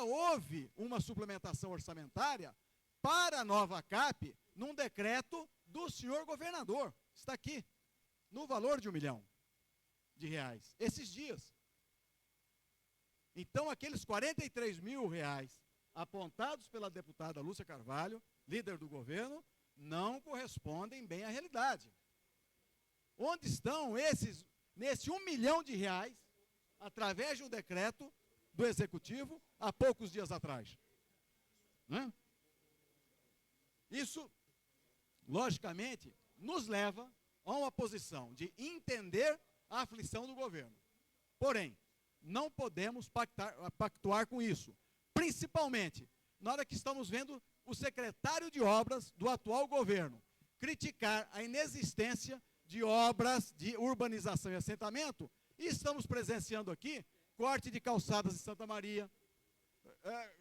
houve uma suplementação orçamentária para a nova CAP num decreto do senhor governador. Está aqui, no valor de R$1 milhão, esses dias. Então, aqueles R$43 mil apontados pela deputada Lúcia Carvalho, líder do governo, não correspondem bem à realidade. Onde estão nesse R$1 milhão, através de um decreto do Executivo, há poucos dias atrás? Né? Isso, logicamente, nos leva a uma posição de entender a aflição do governo. Porém, não podemos pactuar com isso, principalmente na hora que estamos vendo o secretário de obras do atual governo criticar a inexistência de obras de urbanização e assentamento, e estamos presenciando aqui corte de calçadas em Santa Maria,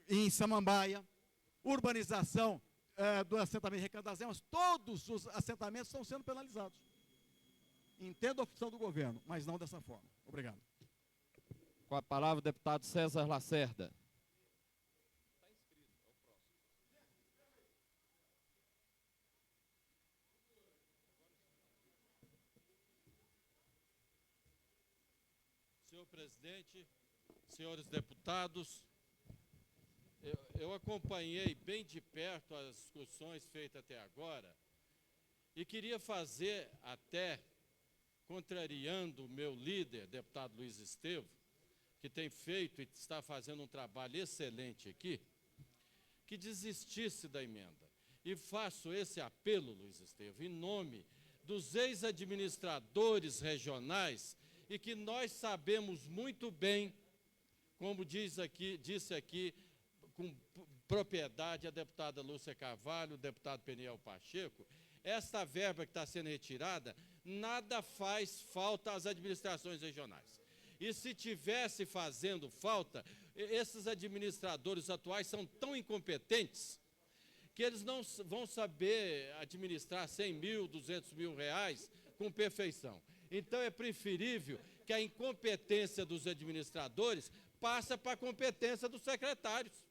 em Samambaia, urbanização do assentamento Recanto das Emas. Todos os assentamentos estão sendo penalizados. Entendo a opção do governo, mas não dessa forma. Obrigado. Com a palavra o deputado César Lacerda. Está inscrito, é o próximo. Senhor presidente, senhores deputados, eu acompanhei bem de perto as discussões feitas até agora e queria fazer, até contrariando o meu líder, deputado Luiz Estevo, que tem feito e está fazendo um trabalho excelente aqui, que desistisse da emenda. E faço esse apelo, Luiz Estevo, em nome dos ex-administradores regionais, e que nós sabemos muito bem, como disse aqui com propriedade a deputada Lúcia Carvalho, o deputado Peniel Pacheco, esta verba que está sendo retirada, nada faz falta às administrações regionais. E se tivesse fazendo falta, esses administradores atuais são tão incompetentes que eles não vão saber administrar 100 mil, 200 mil reais com perfeição. Então é preferível que a incompetência dos administradores passe para a competência dos secretários.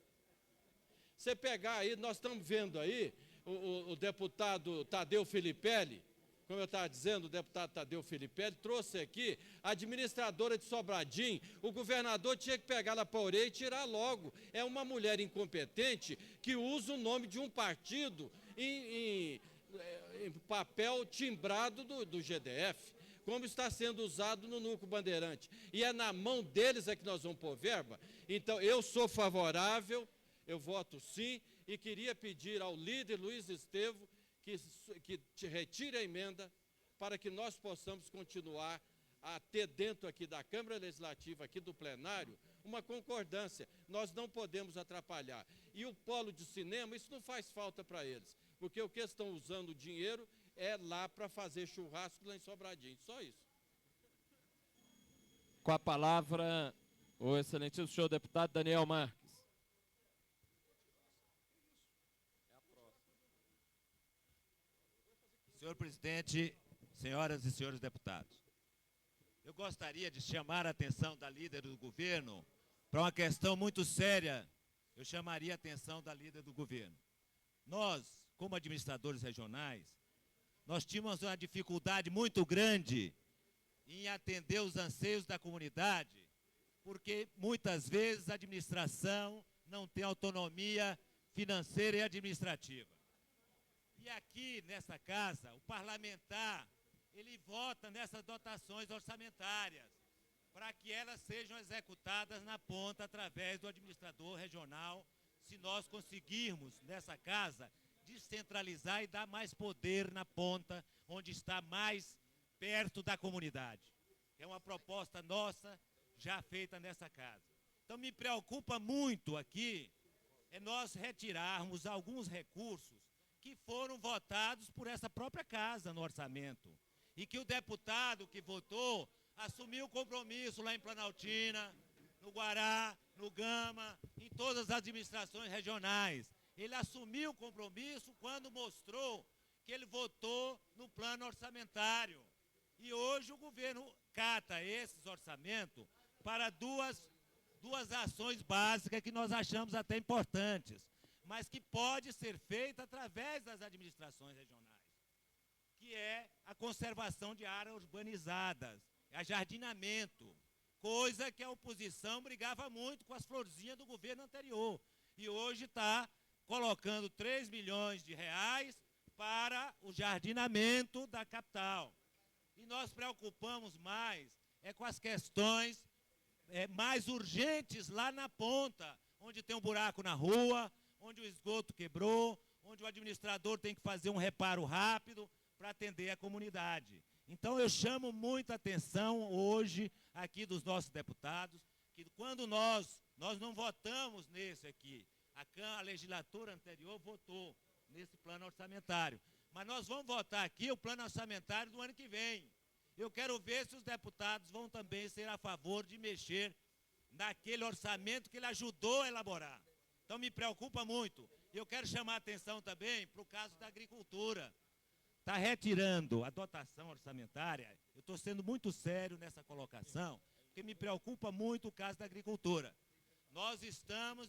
Você pegar aí, nós estamos vendo aí, o deputado Tadeu Filipelli, como eu estava dizendo, o deputado Tadeu Filipelli trouxe aqui a administradora de Sobradinho. O governador tinha que pegar ela para a orelha e tirar logo. É uma mulher incompetente que usa o nome de um partido em papel timbrado do GDF, como está sendo usado no Núcleo Bandeirante. E é na mão deles que nós vamos pôr verba. Então, eu sou favorável, eu voto sim, e queria pedir ao líder Luiz Estevo que te retire a emenda para que nós possamos continuar a ter dentro aqui da Câmara Legislativa, aqui do plenário, uma concordância. Nós não podemos atrapalhar. E o polo de cinema, isso não faz falta para eles, porque o que estão usando o dinheiro é lá para fazer churrasco lá em Sobradinho, só isso. Com a palavra, o excelentíssimo senhor deputado Daniel Marques. Senhor presidente, senhoras e senhores deputados, eu gostaria de chamar a atenção da líder do governo para uma questão muito séria. Eu chamaria a atenção da líder do governo. Nós, como administradores regionais, nós tínhamos uma dificuldade muito grande em atender os anseios da comunidade, porque muitas vezes a administração não tem autonomia financeira e administrativa. E aqui, nessa casa, o parlamentar, ele vota nessas dotações orçamentárias, para que elas sejam executadas na ponta, através do administrador regional, se nós conseguirmos, nessa casa, descentralizar e dar mais poder na ponta, onde está mais perto da comunidade. É uma proposta nossa, já feita nessa casa. Então, me preocupa muito aqui, é nós retirarmos alguns recursos que foram votados por essa própria casa no orçamento. E que o deputado que votou assumiu o compromisso lá em Planaltina, no Guará, no Gama, em todas as administrações regionais. Ele assumiu o compromisso quando mostrou que ele votou no plano orçamentário. E hoje o governo cata esses orçamentos para duas duas ações básicas que nós achamos até importantes, mas que pode ser feita através das administrações regionais, que é a conservação de áreas urbanizadas, ajardinamento, coisa que a oposição brigava muito com as florzinhas do governo anterior. E hoje está colocando 3 milhões de reais para o jardinamento da capital. E nós preocupamos mais com as questões mais urgentes lá na ponta, onde tem um buraco na rua, onde o esgoto quebrou, onde o administrador tem que fazer um reparo rápido para atender a comunidade. Então eu chamo muita atenção hoje aqui dos nossos deputados, que quando nós não votamos nesse aqui, a legislatura anterior votou nesse plano orçamentário, mas nós vamos votar aqui o plano orçamentário do ano que vem. Eu quero ver se os deputados vão também ser a favor de mexer naquele orçamento que ele ajudou a elaborar. Então me preocupa muito. Eu quero chamar a atenção também para o caso da agricultura. Está retirando a dotação orçamentária. Eu estou sendo muito sério nessa colocação, porque me preocupa muito o caso da agricultura. Nós estamos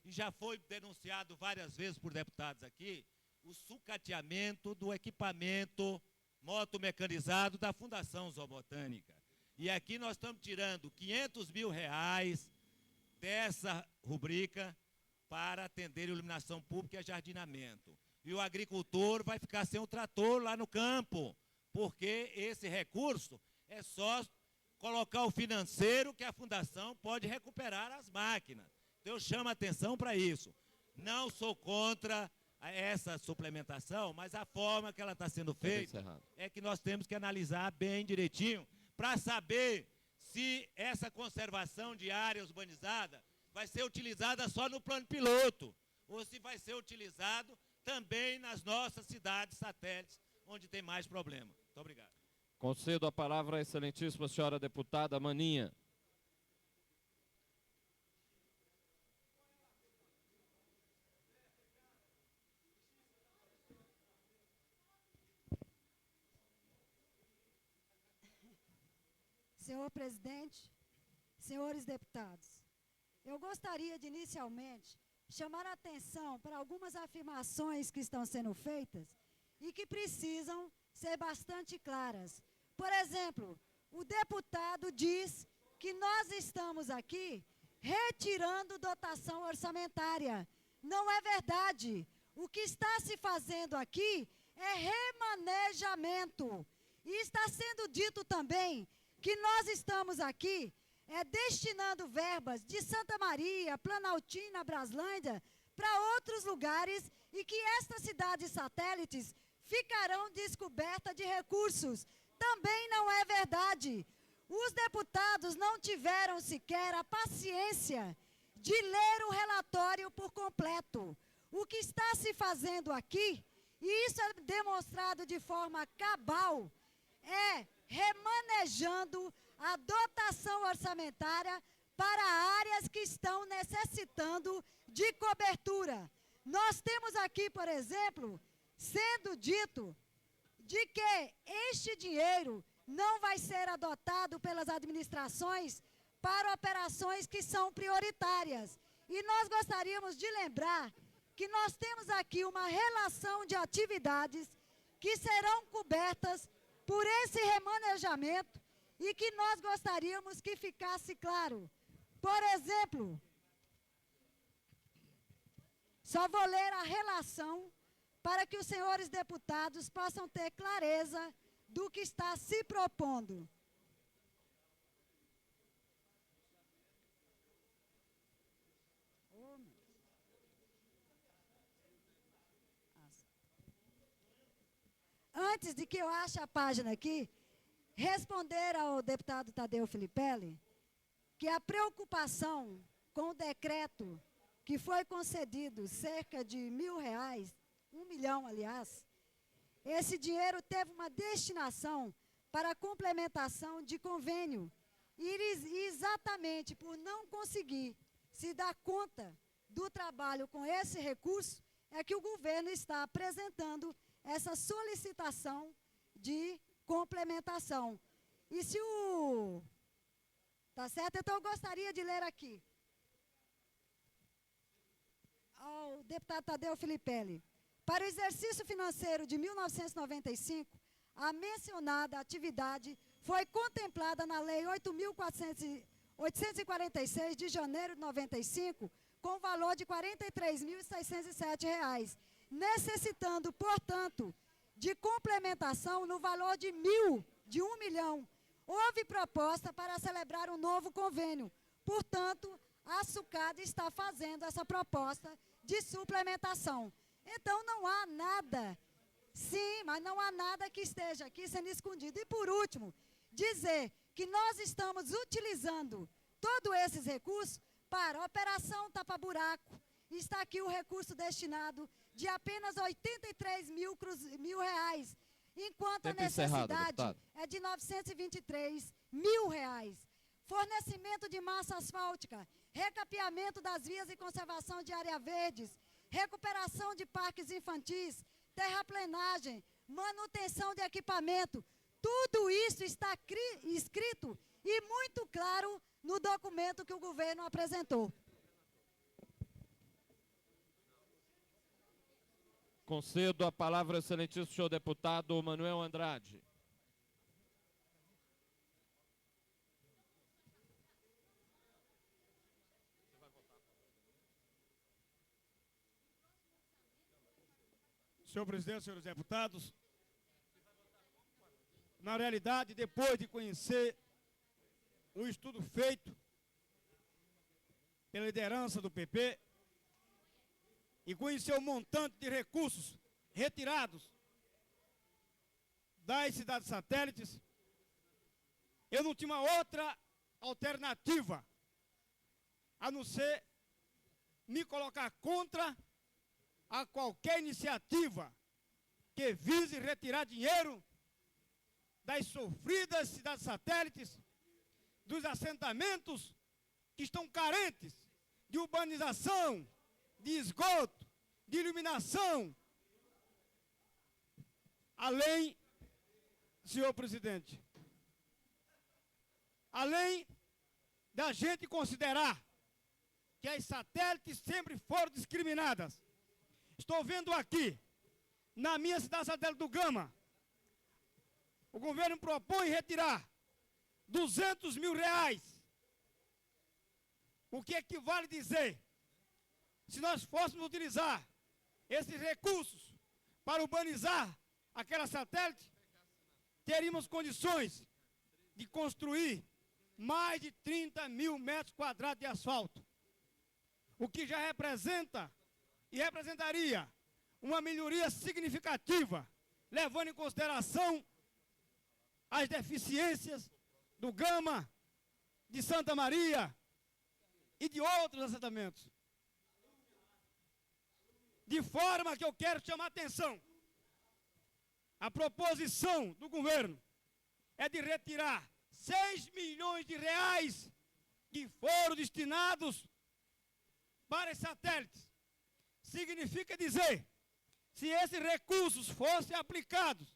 e já foi denunciado várias vezes por deputados aqui, o sucateamento do equipamento motomecanizado da Fundação Zoobotânica. E aqui nós estamos tirando 500 mil reais dessa rubrica para atender iluminação pública e jardinamento. E o agricultor vai ficar sem o trator lá no campo, porque esse recurso é só colocar o financeiro que a fundação pode recuperar as máquinas. Então eu chamo a atenção para isso. Não sou contra essa suplementação, mas a forma que ela está sendo feita é que nós temos que analisar bem direitinho para saber se essa conservação de área urbanizada vai ser utilizada só no plano piloto ou se vai ser utilizado também nas nossas cidades satélites, onde tem mais problema. Muito obrigado. Concedo a palavra à excelentíssima senhora deputada Maninha. Senhor presidente, senhores deputados, eu gostaria de inicialmente chamar a atenção para algumas afirmações que estão sendo feitas e que precisam ser bastante claras. Por exemplo, o deputado diz que nós estamos aqui retirando dotação orçamentária. Não é verdade. O que está se fazendo aqui é remanejamento. E está sendo dito também que nós estamos aqui destinando verbas de Santa Maria, Planaltina, Braslândia, para outros lugares e que estas cidades satélites ficarão descobertas de recursos. Também não é verdade. Os deputados não tiveram sequer a paciência de ler o relatório por completo. O que está se fazendo aqui, e isso é demonstrado de forma cabal, é remanejando a dotação orçamentária para áreas que estão necessitando de cobertura. Nós temos aqui, por exemplo, sendo dito de que este dinheiro não vai ser adotado pelas administrações para operações que são prioritárias. E nós gostaríamos de lembrar que nós temos aqui uma relação de atividades que serão cobertas por esse remanejamento e que nós gostaríamos que ficasse claro. Por exemplo, só vou ler a relação para que os senhores deputados possam ter clareza do que está se propondo. Antes de que eu ache a página aqui, responder ao deputado Tadeu Filipelli que a preocupação com o decreto que foi concedido cerca de R$1.000, 1 milhão, aliás, esse dinheiro teve uma destinação para complementação de convênio. E exatamente por não conseguir se dar conta do trabalho com esse recurso, é que o governo está apresentando essa solicitação de complementação. E se o Tá certo? Então eu gostaria de ler aqui. Ao deputado Tadeu Filipelli. Para o exercício financeiro de 1995, a mencionada atividade foi contemplada na Lei 8.846 de janeiro de 95, com valor de R$ 43.607, necessitando, portanto, de complementação no valor de R$ 1.000. Houve proposta para celebrar um novo convênio. Portanto, a SUCAD está fazendo essa proposta de suplementação. Então, não há nada, sim, mas não há nada que esteja aqui sendo escondido. E, por último, dizer que nós estamos utilizando todos esses recursos para a Operação Tapa-Buraco. Está aqui o recurso destinado de apenas R$ 83 mil, enquanto a necessidade é de R$ 923 mil. Fornecimento de massa asfáltica, recapeamento das vias e conservação de áreas verdes, recuperação de parques infantis, terraplenagem, manutenção de equipamento. Tudo isso está escrito e muito claro no documento que o governo apresentou. Concedo a palavra ao excelentíssimo senhor deputado Manuel Andrade. Senhor presidente, senhores deputados, na realidade, depois de conhecer o estudo feito pela liderança do PP e conhecer o montante de recursos retirados das cidades satélites, eu não tinha uma outra alternativa a não ser me colocar contra a qualquer iniciativa que vise retirar dinheiro das sofridas cidades satélites, dos assentamentos que estão carentes de urbanização, de esgoto, de iluminação. Além, senhor presidente, além da gente considerar que as satélites sempre foram discriminadas. Estou vendo aqui, na minha cidade satélite do Gama, o governo propõe retirar R$ 200 mil, o que equivale dizer, se nós fôssemos utilizar esses recursos para urbanizar aquela satélite, teríamos condições de construir mais de 30 mil metros quadrados de asfalto, o que já representa e representaria uma melhoria significativa, levando em consideração as deficiências do Gama, de Santa Maria e de outros assentamentos. De forma que eu quero chamar a atenção, a proposição do governo é de retirar 6 milhões de reais que foram destinados para os satélites. Significa dizer, se esses recursos fossem aplicados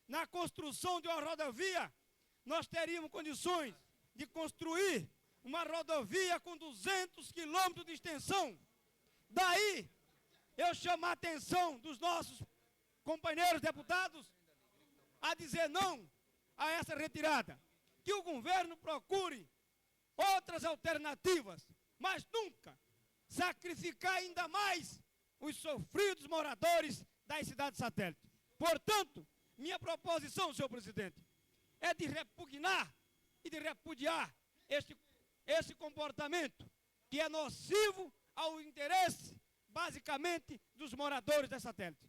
na construção de uma rodovia, nós teríamos condições de construir uma rodovia com 200 quilômetros de extensão. Daí, eu chamo a atenção dos nossos companheiros deputados a dizer não a essa retirada. Que o governo procure outras alternativas, mas nunca sacrificar ainda mais os sofridos moradores das cidades satélites. Portanto, minha proposição, senhor presidente, é de repugnar e de repudiar esse comportamento que é nocivo ao interesse, basicamente, dos moradores das satélites.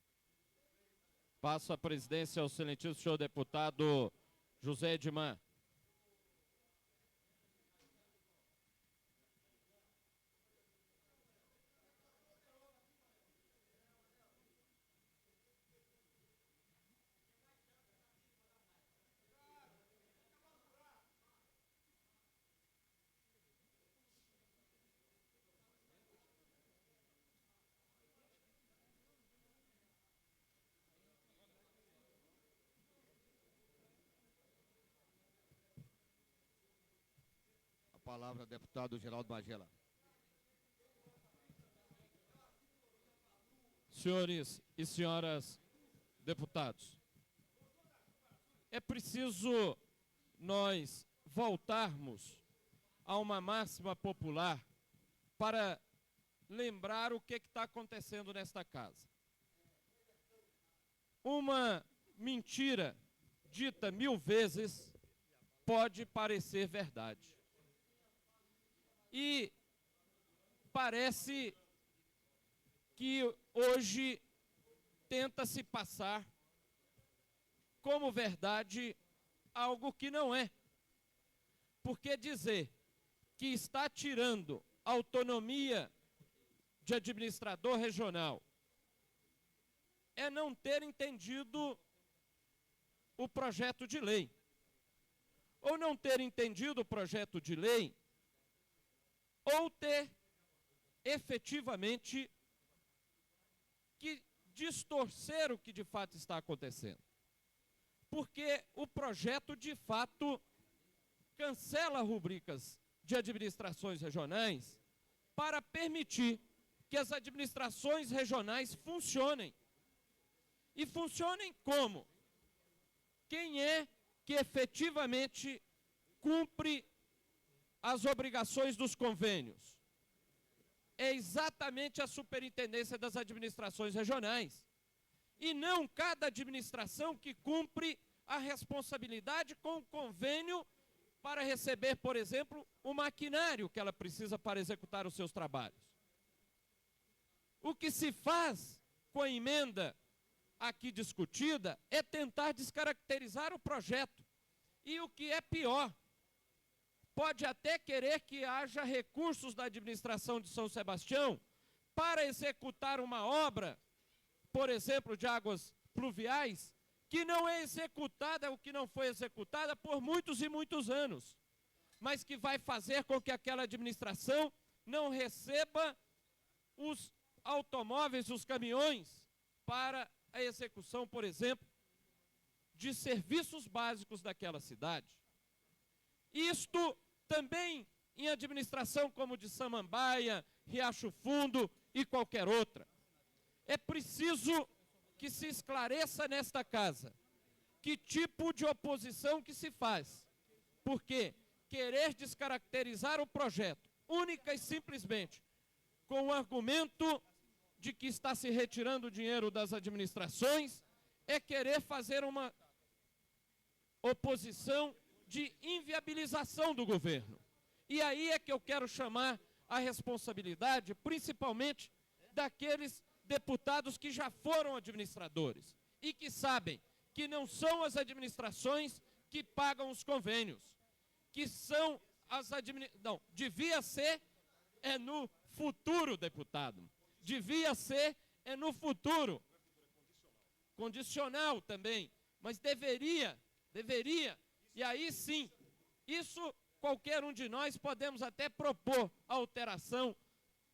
Passo a presidência ao excelentíssimo senhor deputado José Edman. palavra, deputado Geraldo Magela. Senhores e senhoras deputados, é preciso nós voltarmos a uma máxima popular para lembrar o que está acontecendo nesta casa. Uma mentira dita 1000 vezes pode parecer verdade. E parece que hoje tenta-se passar como verdade algo que não é. Porque dizer que está tirando autonomia de administrador regional é não ter entendido o projeto de lei. Ou não ter entendido o projeto de lei, ou ter efetivamente que distorcer o que de fato está acontecendo. Porque o projeto de fato cancela rubricas de administrações regionais para permitir que as administrações regionais funcionem. E funcionem como? Quem é que efetivamente cumpre as obrigações dos convênios? É exatamente a Superintendência das Administrações Regionais. E não cada administração que cumpre a responsabilidade com o convênio para receber, por exemplo, o maquinário que ela precisa para executar os seus trabalhos. O que se faz com a emenda aqui discutida é tentar descaracterizar o projeto. E o que é pior, pode até querer que haja recursos da administração de São Sebastião para executar uma obra, por exemplo, de águas pluviais, que não é executada, ou que não foi executada por muitos e muitos anos, mas que vai fazer com que aquela administração não receba os automóveis, os caminhões, para a execução, por exemplo, de serviços básicos daquela cidade. Isto também em administração como de Samambaia, Riacho Fundo e qualquer outra. É preciso que se esclareça nesta casa que tipo de oposição que se faz. Porque querer descaracterizar o projeto, única e simplesmente, com o argumento de que está se retirando o dinheiro das administrações, é querer fazer uma oposição de inviabilização do governo. E aí é que eu quero chamar a responsabilidade, principalmente daqueles deputados que já foram administradores e que sabem que não são as administrações que pagam os convênios, que são as não, devia ser no futuro, deputado. Devia ser no futuro. Condicional também, mas deveria, e aí sim, isso qualquer um de nós podemos até propor a alteração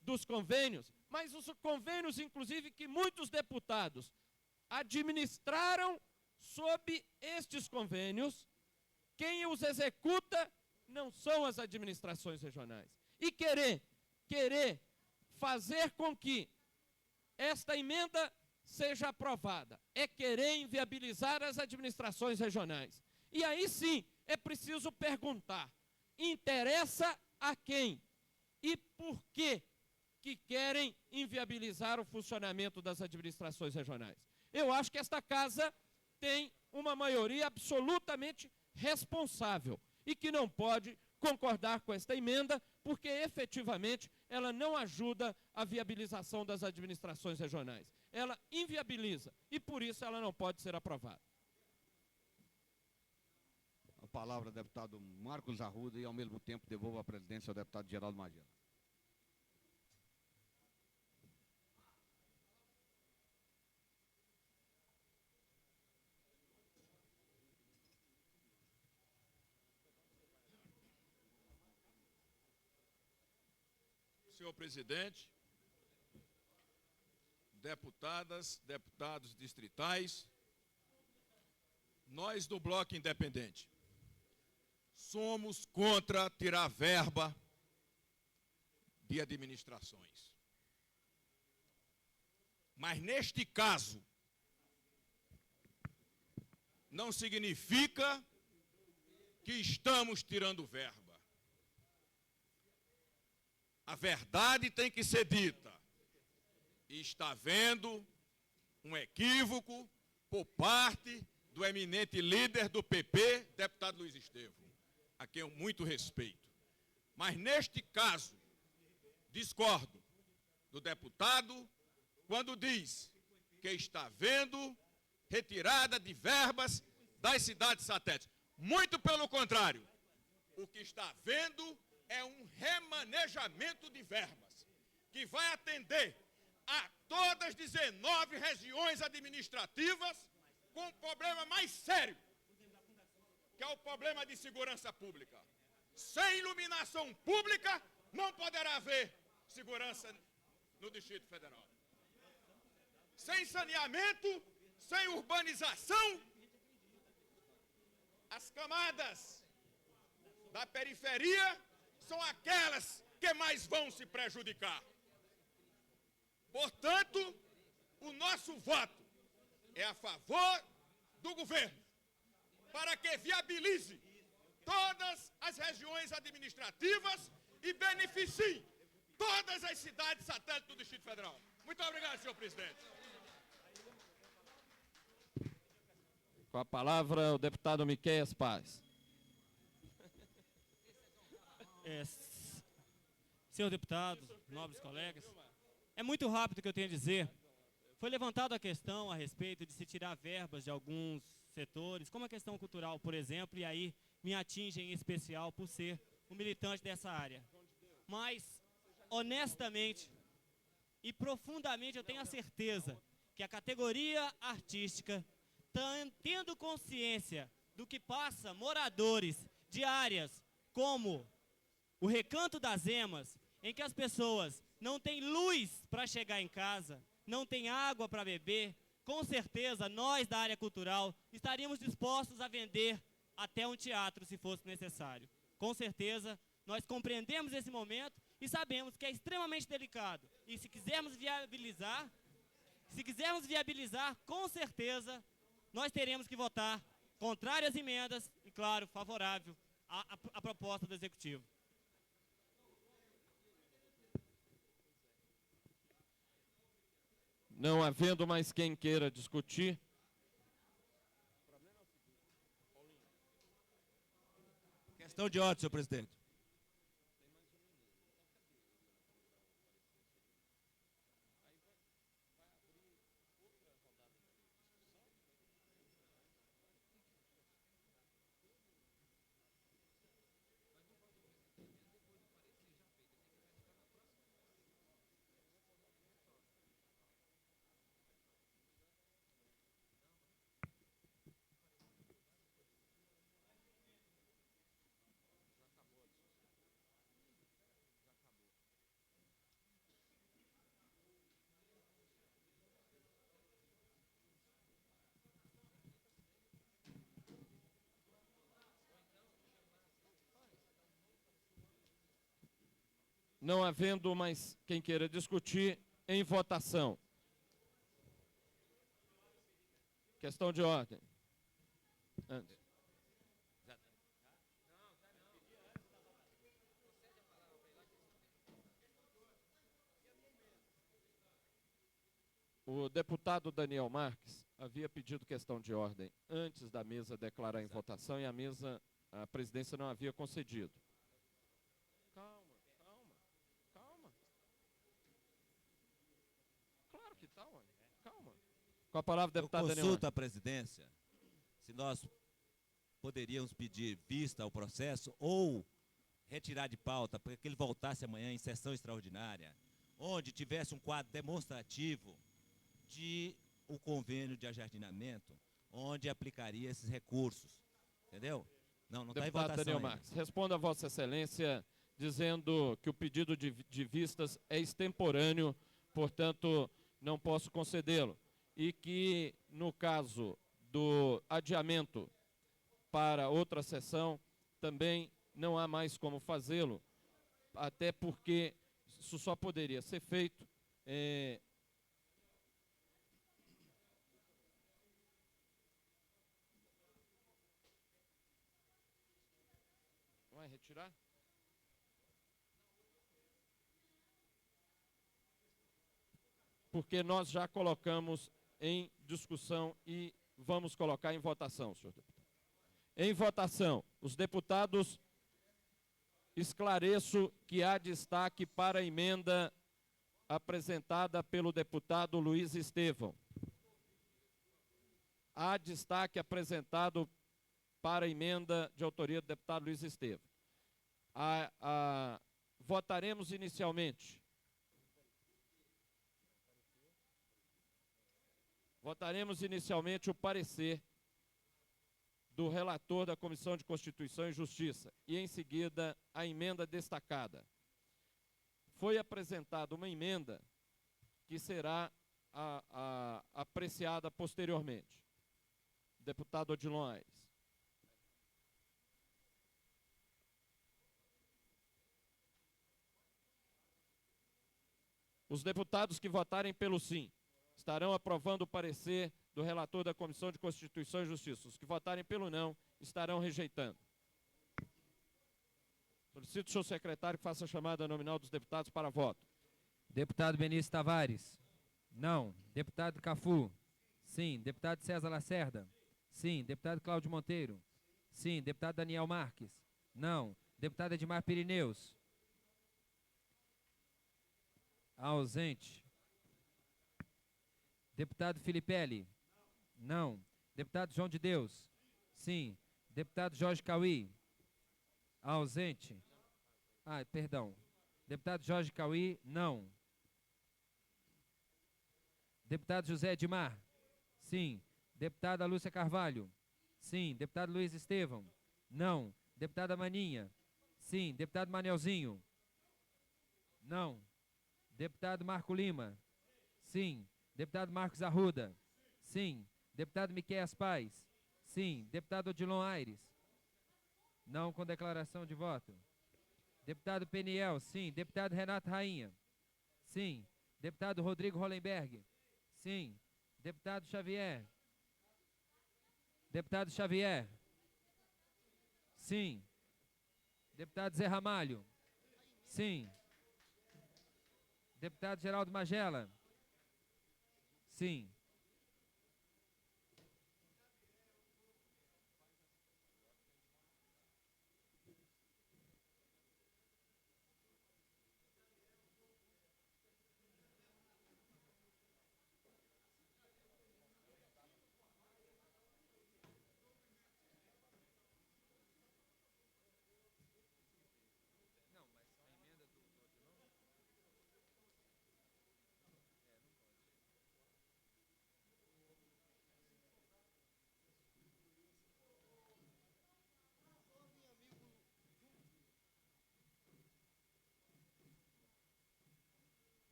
dos convênios, mas os convênios, inclusive, que muitos deputados administraram sob estes convênios, quem os executa não são as administrações regionais. E querer fazer com que esta emenda seja aprovada é querer inviabilizar as administrações regionais. E aí sim, é preciso perguntar, interessa a quem e por que querem inviabilizar o funcionamento das administrações regionais? Eu acho que esta casa tem uma maioria absolutamente responsável e que não pode concordar com esta emenda, porque efetivamente ela não ajuda a viabilização das administrações regionais. Ela inviabiliza e por isso ela não pode ser aprovada. A palavra ao deputado Marcos Arruda e ao mesmo tempo devolvo a presidência ao deputado Geraldo Magela. Senhor presidente, deputadas, deputados distritais, nós do Bloco Independente somos contra tirar verba de administrações. Mas neste caso, não significa que estamos tirando verba. A verdade tem que ser dita. E está havendo um equívoco por parte do eminente líder do PP, deputado Luiz Estevão, a quem eu muito respeito. Mas neste caso, discordo do deputado quando diz que está havendo retirada de verbas das cidades satélites. Muito pelo contrário, o que está havendo é um remanejamento de verbas, que vai atender a todas as 19 regiões administrativas com o problema mais sério, que é o problema de segurança pública. Sem iluminação pública, não poderá haver segurança no Distrito Federal. Sem saneamento, sem urbanização, as camadas da periferia são aquelas que mais vão se prejudicar. Portanto, o nosso voto é a favor do governo, para que viabilize todas as regiões administrativas e beneficie todas as cidades satélites do Distrito Federal. Muito obrigado, senhor presidente. Com a palavra, o deputado Miqueias Paz. Senhor deputado, nobres colegas, é muito rápido o que eu tenho a dizer. Foi levantada a questão a respeito de se tirar verbas de alguns setores, como a questão cultural, por exemplo, e aí me atinge em especial por ser um militante dessa área. Mas, honestamente e profundamente, eu tenho a certeza que a categoria artística, tendo consciência do que passa moradores de áreas como o Recanto das Emas, em que as pessoas não têm luz para chegar em casa, não têm água para beber, com certeza nós da área cultural estaríamos dispostos a vender até um teatro se fosse necessário. Com certeza nós compreendemos esse momento e sabemos que é extremamente delicado. E se quisermos viabilizar, com certeza nós teremos que votar contrário às emendas e, claro, favorável à proposta do Executivo. Não havendo mais quem queira discutir, Questão de ordem, senhor presidente. não havendo mais quem queira discutir, em votação. Questão de ordem. Antes. O deputado Daniel Marques havia pedido questão de ordem antes da mesa declarar em votação e a presidência não havia concedido. Calma. Claro que tá, ué. Calma. Com a palavra, deputado Daniel Marques. Consulta a presidência se nós poderíamos pedir vista ao processo ou retirar de pauta para que ele voltasse amanhã em sessão extraordinária, onde tivesse um quadro demonstrativo de o convênio de ajardinamento, onde aplicaria esses recursos. Entendeu? Não está em votação Daniel ainda. Marques, responda a Vossa Excelência dizendo que o pedido de vistas é extemporâneo, portanto, não posso concedê-lo. E que, no caso do adiamento para outra sessão, também não há mais como fazê-lo, até porque isso só poderia ser feito vai retirar? Porque nós já colocamos em discussão e vamos colocar em votação, senhor deputado. Em votação, os deputados, esclareço que há destaque para a emenda apresentada pelo deputado Luiz Estevão. Há destaque apresentado para a emenda de autoria do deputado Luiz Estevão. Votaremos inicialmente. Votaremos inicialmente o parecer do relator da Comissão de Constituição e Justiça e, em seguida, a emenda destacada. Foi apresentada uma emenda que será apreciada posteriormente. Deputado Odilon Aires. Os deputados que votarem pelo sim estarão aprovando o parecer do relator da Comissão de Constituição e Justiça. Os que votarem pelo não estarão rejeitando. Solicito ao senhor secretário que faça a chamada nominal dos deputados para voto. Deputado Benício Tavares. Não. Deputado Cafu. Sim. Deputado César Lacerda. Sim. Deputado Cláudio Monteiro. Sim. Deputado Daniel Marques. Não. Deputado Edmar Pirineus. Ausente. Deputado Filipelli. Não. Deputado João de Deus. Sim. Deputado Jorge Cauí. Ausente. Perdão. Deputado Jorge Cauí. Não. Deputado José Edmar. Sim. Deputada Lúcia Carvalho. Sim. Deputado Luiz Estevão. Não. Deputada Maninha. Sim. Deputado Manelzinho. Não. Deputado Marco Lima. Sim. Deputado Marcos Arruda. Sim. Deputado Miqueias Paz. Sim. Deputado Odilon Aires. Não, com declaração de voto. Deputado Peniel. Sim. Deputado Renato Rainha. Sim. Deputado Rodrigo Hollenberg. Sim. Deputado Xavier. Deputado Xavier. Sim. Deputado Zé Ramalho. Sim. Deputado Geraldo Magela. Sim.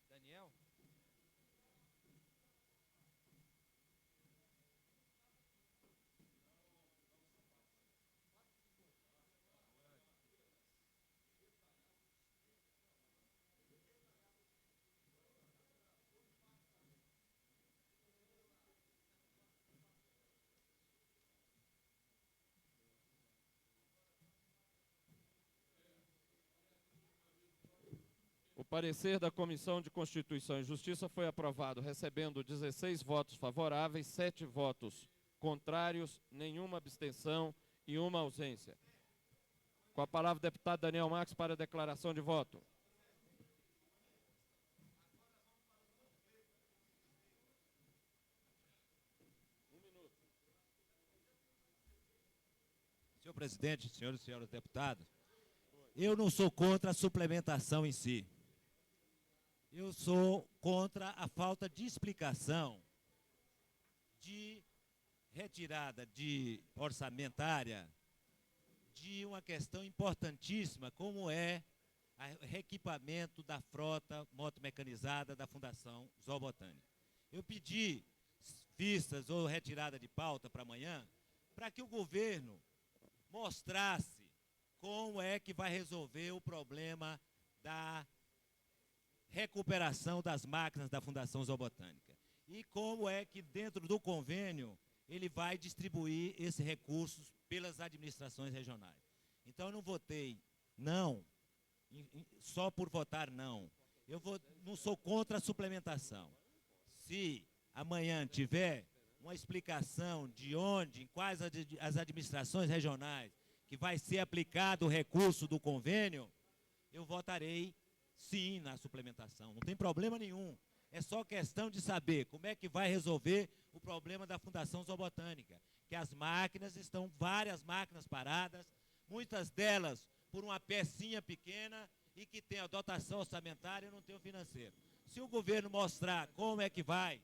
Daniel? O parecer da Comissão de Constituição e Justiça foi aprovado, recebendo 16 votos favoráveis, 7 votos contrários, nenhuma abstenção e uma ausência. Com a palavra o deputado Daniel Marques para a declaração de voto. Senhor presidente, senhores e senhoras deputados, eu não sou contra a suplementação em si. Eu sou contra a falta de explicação de retirada de orçamentária de uma questão importantíssima, como é o reequipamento da frota motomecanizada da Fundação Zoobotânica. Eu pedi vistas ou retirada de pauta para amanhã, para que o governo mostrasse como é que vai resolver o problema da recuperação das máquinas da Fundação Zoobotânica. E como é que dentro do convênio ele vai distribuir esses recursos pelas administrações regionais. Então eu não votei não, só por votar não. Não sou contra a suplementação. Se amanhã tiver uma explicação de onde, em quais as administrações regionais que vai ser aplicado o recurso do convênio, eu votarei sim na suplementação. Não tem problema nenhum. É só questão de saber como é que vai resolver o problema da Fundação Zoobotânica. Que as máquinas estão, várias máquinas paradas, muitas delas por uma pecinha pequena e que tem a dotação orçamentária e não tem o financeiro. Se o governo mostrar como é que vai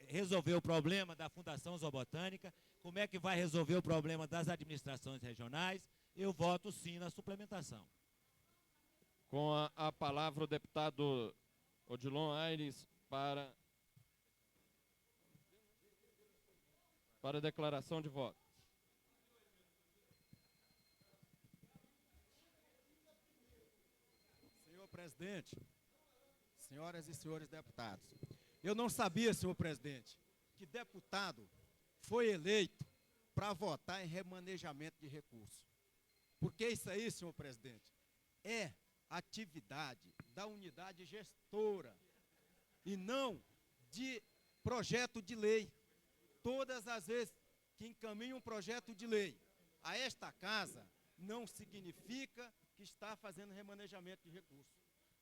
resolver o problema da Fundação Zoobotânica, como é que vai resolver o problema das administrações regionais, eu voto sim na suplementação. Com a palavra o deputado Odilon Aires para a declaração de voto. Senhor presidente, senhoras e senhores deputados, eu não sabia, senhor presidente, que deputado foi eleito para votar em remanejamento de recursos. Porque isso aí, senhor presidente, é atividade da unidade gestora e não de projeto de lei. Todas as vezes que encaminha um projeto de lei a esta casa, não significa que está fazendo remanejamento de recursos.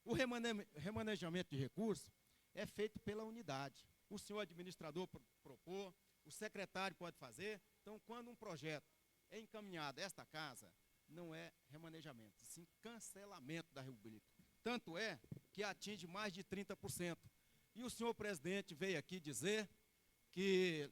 O remanejamento de recursos é feito pela unidade. O senhor administrador propor, o secretário pode fazer. Então, quando um projeto é encaminhado a esta casa, não é remanejamento, sim cancelamento da rubrica. Tanto é que atinge mais de 30%. E o senhor presidente veio aqui dizer que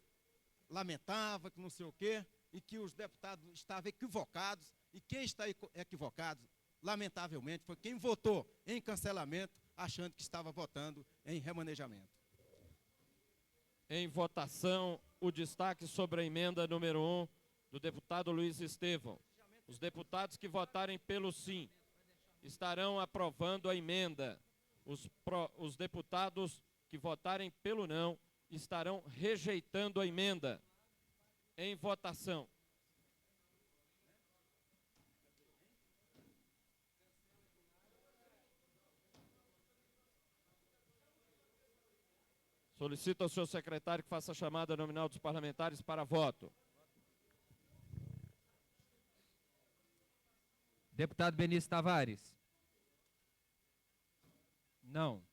lamentava, que não sei o quê, e que os deputados estavam equivocados. E quem está equivocado, lamentavelmente, foi quem votou em cancelamento, achando que estava votando em remanejamento. Em votação, o destaque sobre a emenda número 1 do deputado Luiz Estevão. Os deputados que votarem pelo sim estarão aprovando a emenda. Os deputados que votarem pelo não estarão rejeitando a emenda. Em votação. Solicito ao senhor secretário que faça a chamada nominal dos parlamentares para voto. Deputado Benício Tavares. Não.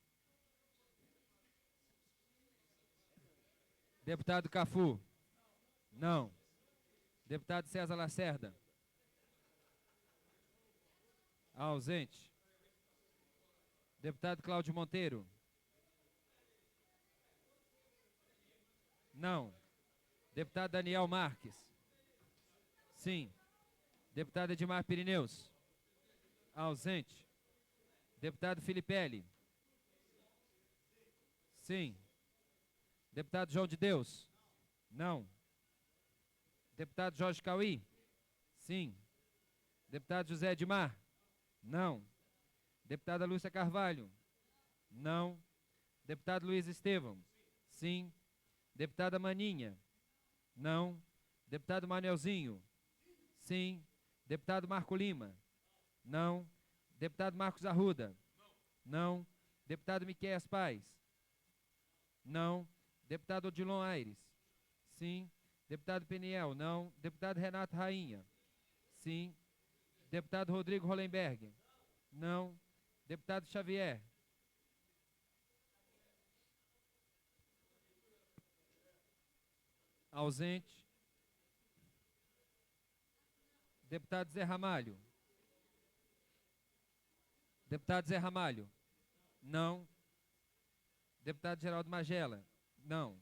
Deputado Cafu. Não. Deputado César Lacerda. Ausente. Deputado Cláudio Monteiro. Não. Deputado Daniel Marques. Sim. Deputado Edmar Pirineus. Ausente. Deputado Filipelli. Sim. Deputado João de Deus. Não. Deputado Jorge Cauí. Sim. Deputado José Edmar. Não. Deputada Lúcia Carvalho. Não. Deputado Luiz Estevão. Sim. Deputada Maninha. Não. Deputado Manelzinho. Sim. Deputado Marco Lima. Não. Deputado Marcos Arruda. Não. Deputado Miqueias Paz. Não. Deputado Odilon Aires. Sim. Deputado Peniel. Não. Deputado Renato Rainha. Sim. Deputado Rodrigo Hollenberg. Não. Deputado Xavier. Ausente. Deputado Zé Ramalho. Deputado Zé Ramalho. Não. Deputado Geraldo Magela. Não.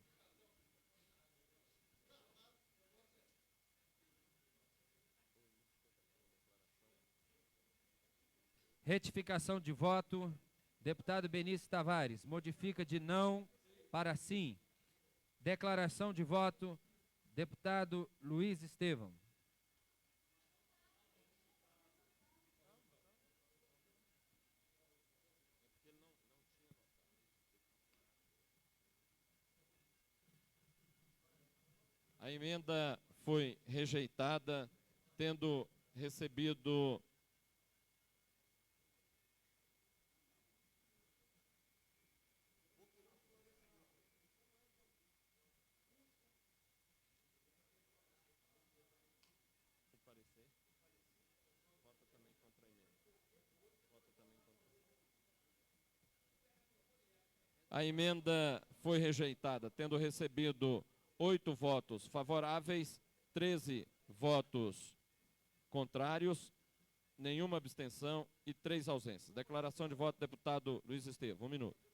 Retificação de voto. Deputado Benício Tavares. Modifica de não para sim. Declaração de voto. Deputado Luiz Estevão. A emenda foi rejeitada, tendo recebido A emenda foi rejeitada, tendo recebido 8 votos favoráveis, 13 votos contrários, nenhuma abstenção e 3 ausências. Declaração de voto, deputado Luiz Estevam. 1 minuto.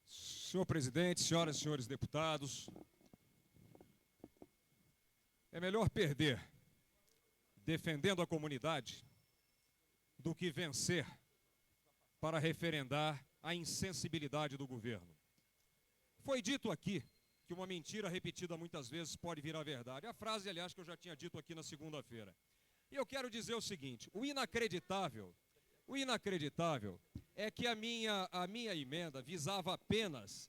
Senhor presidente, senhoras e senhores deputados, é melhor perder defendendo a comunidade do que vencer para referendar a insensibilidade do governo. Foi dito aqui que uma mentira repetida muitas vezes pode virar verdade. A frase, aliás, que eu já tinha dito aqui na segunda-feira. E eu quero dizer o seguinte, o inacreditável é que a minha emenda visava apenas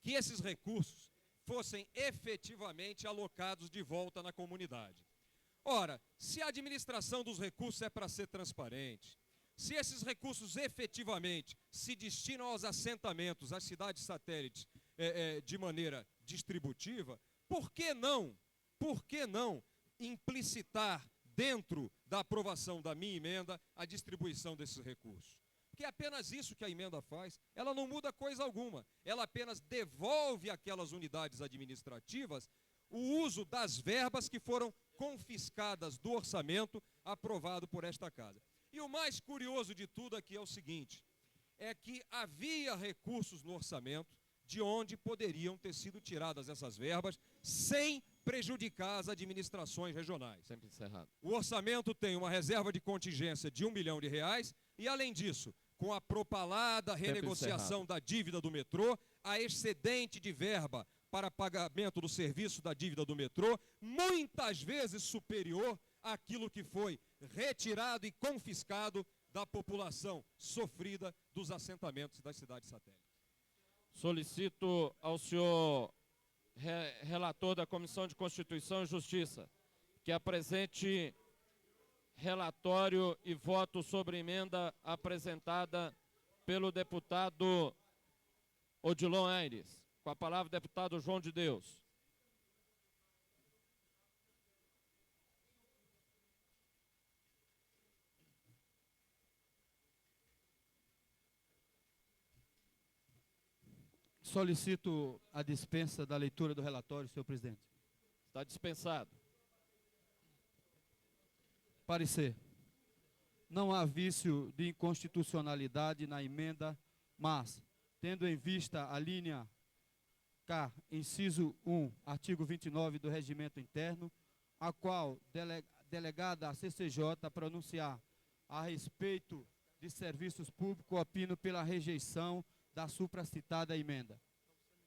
que esses recursos fossem efetivamente alocados de volta na comunidade. Ora, se a administração dos recursos é para ser transparente, se esses recursos efetivamente se destinam aos assentamentos, às cidades satélites, de maneira distributiva, por que não implicitar dentro da aprovação da minha emenda a distribuição desses recursos? Porque é apenas isso que a emenda faz, ela não muda coisa alguma, ela apenas devolve àquelas unidades administrativas o uso das verbas que foram confiscadas do orçamento aprovado por esta casa. E o mais curioso de tudo aqui é o seguinte, é que havia recursos no orçamento de onde poderiam ter sido tiradas essas verbas sem prejudicar as administrações regionais. Sempre encerrado. O orçamento tem uma reserva de contingência de R$1 milhão e, além disso, com a propalada renegociação da dívida do metrô, a excedente de verba para pagamento do serviço da dívida do metrô, muitas vezes superior àquilo que foi retirado e confiscado da população sofrida dos assentamentos das cidades satélites. Solicito ao senhor relator da Comissão de Constituição e Justiça que apresente relatório e voto sobre emenda apresentada pelo deputado Odilon Aires. Com a palavra, o deputado João de Deus. Solicito a dispensa da leitura do relatório, senhor presidente. Está dispensado. Parecer. Não há vício de inconstitucionalidade na emenda, mas, tendo em vista a linha K, inciso 1, artigo 29 do Regimento Interno, a qual delegada à CCJ pronunciar a respeito de serviços públicos, opino pela rejeição da supracitada emenda.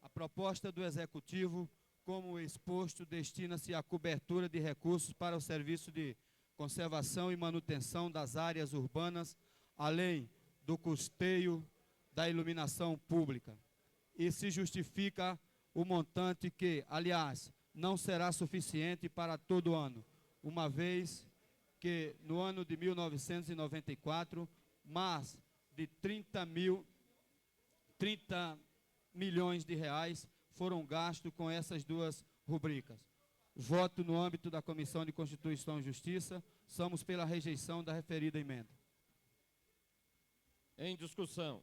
A proposta do Executivo, como exposto, destina-se à cobertura de recursos para o serviço de conservação e manutenção das áreas urbanas, além do custeio da iluminação pública. E se justifica o montante que, aliás, não será suficiente para todo ano, uma vez que no ano de 1994, mais de 30 milhões de reais foram gastos com essas duas rubricas. Voto no âmbito da Comissão de Constituição e Justiça, somos pela rejeição da referida emenda. Em discussão.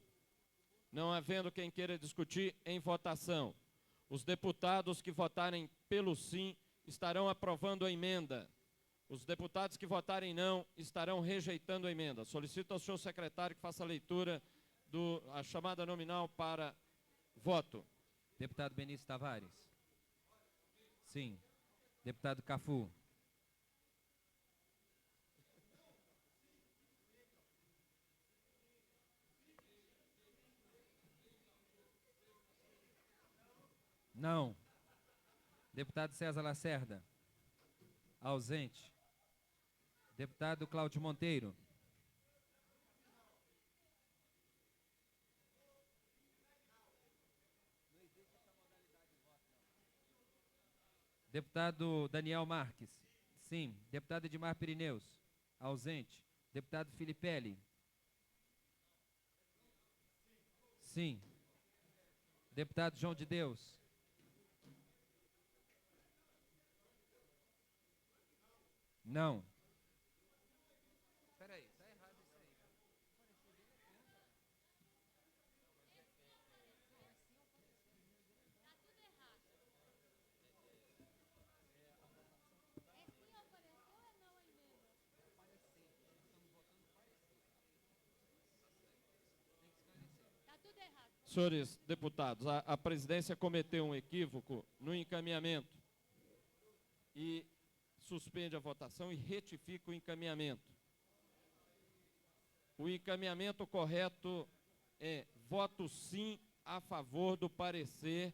Não havendo quem queira discutir, em votação. Os deputados que votarem pelo sim estarão aprovando a emenda. Os deputados que votarem não estarão rejeitando a emenda. Solicito ao senhor secretário que faça a leitura da chamada nominal para voto. Deputado Benício Tavares. Sim. Deputado Cafu. Não. Deputado César Lacerda. Ausente. Deputado Cláudio Monteiro. Deputado Daniel Marques. Sim. Deputado Edmar Pirineus. Ausente. Deputado Filipelli. Sim. Deputado João de Deus. Não. Espera aí, está errado isso aí. Senhores deputados, a presidência cometeu um equívoco no encaminhamento e suspende a votação e retifica o encaminhamento. O encaminhamento correto é voto sim a favor do parecer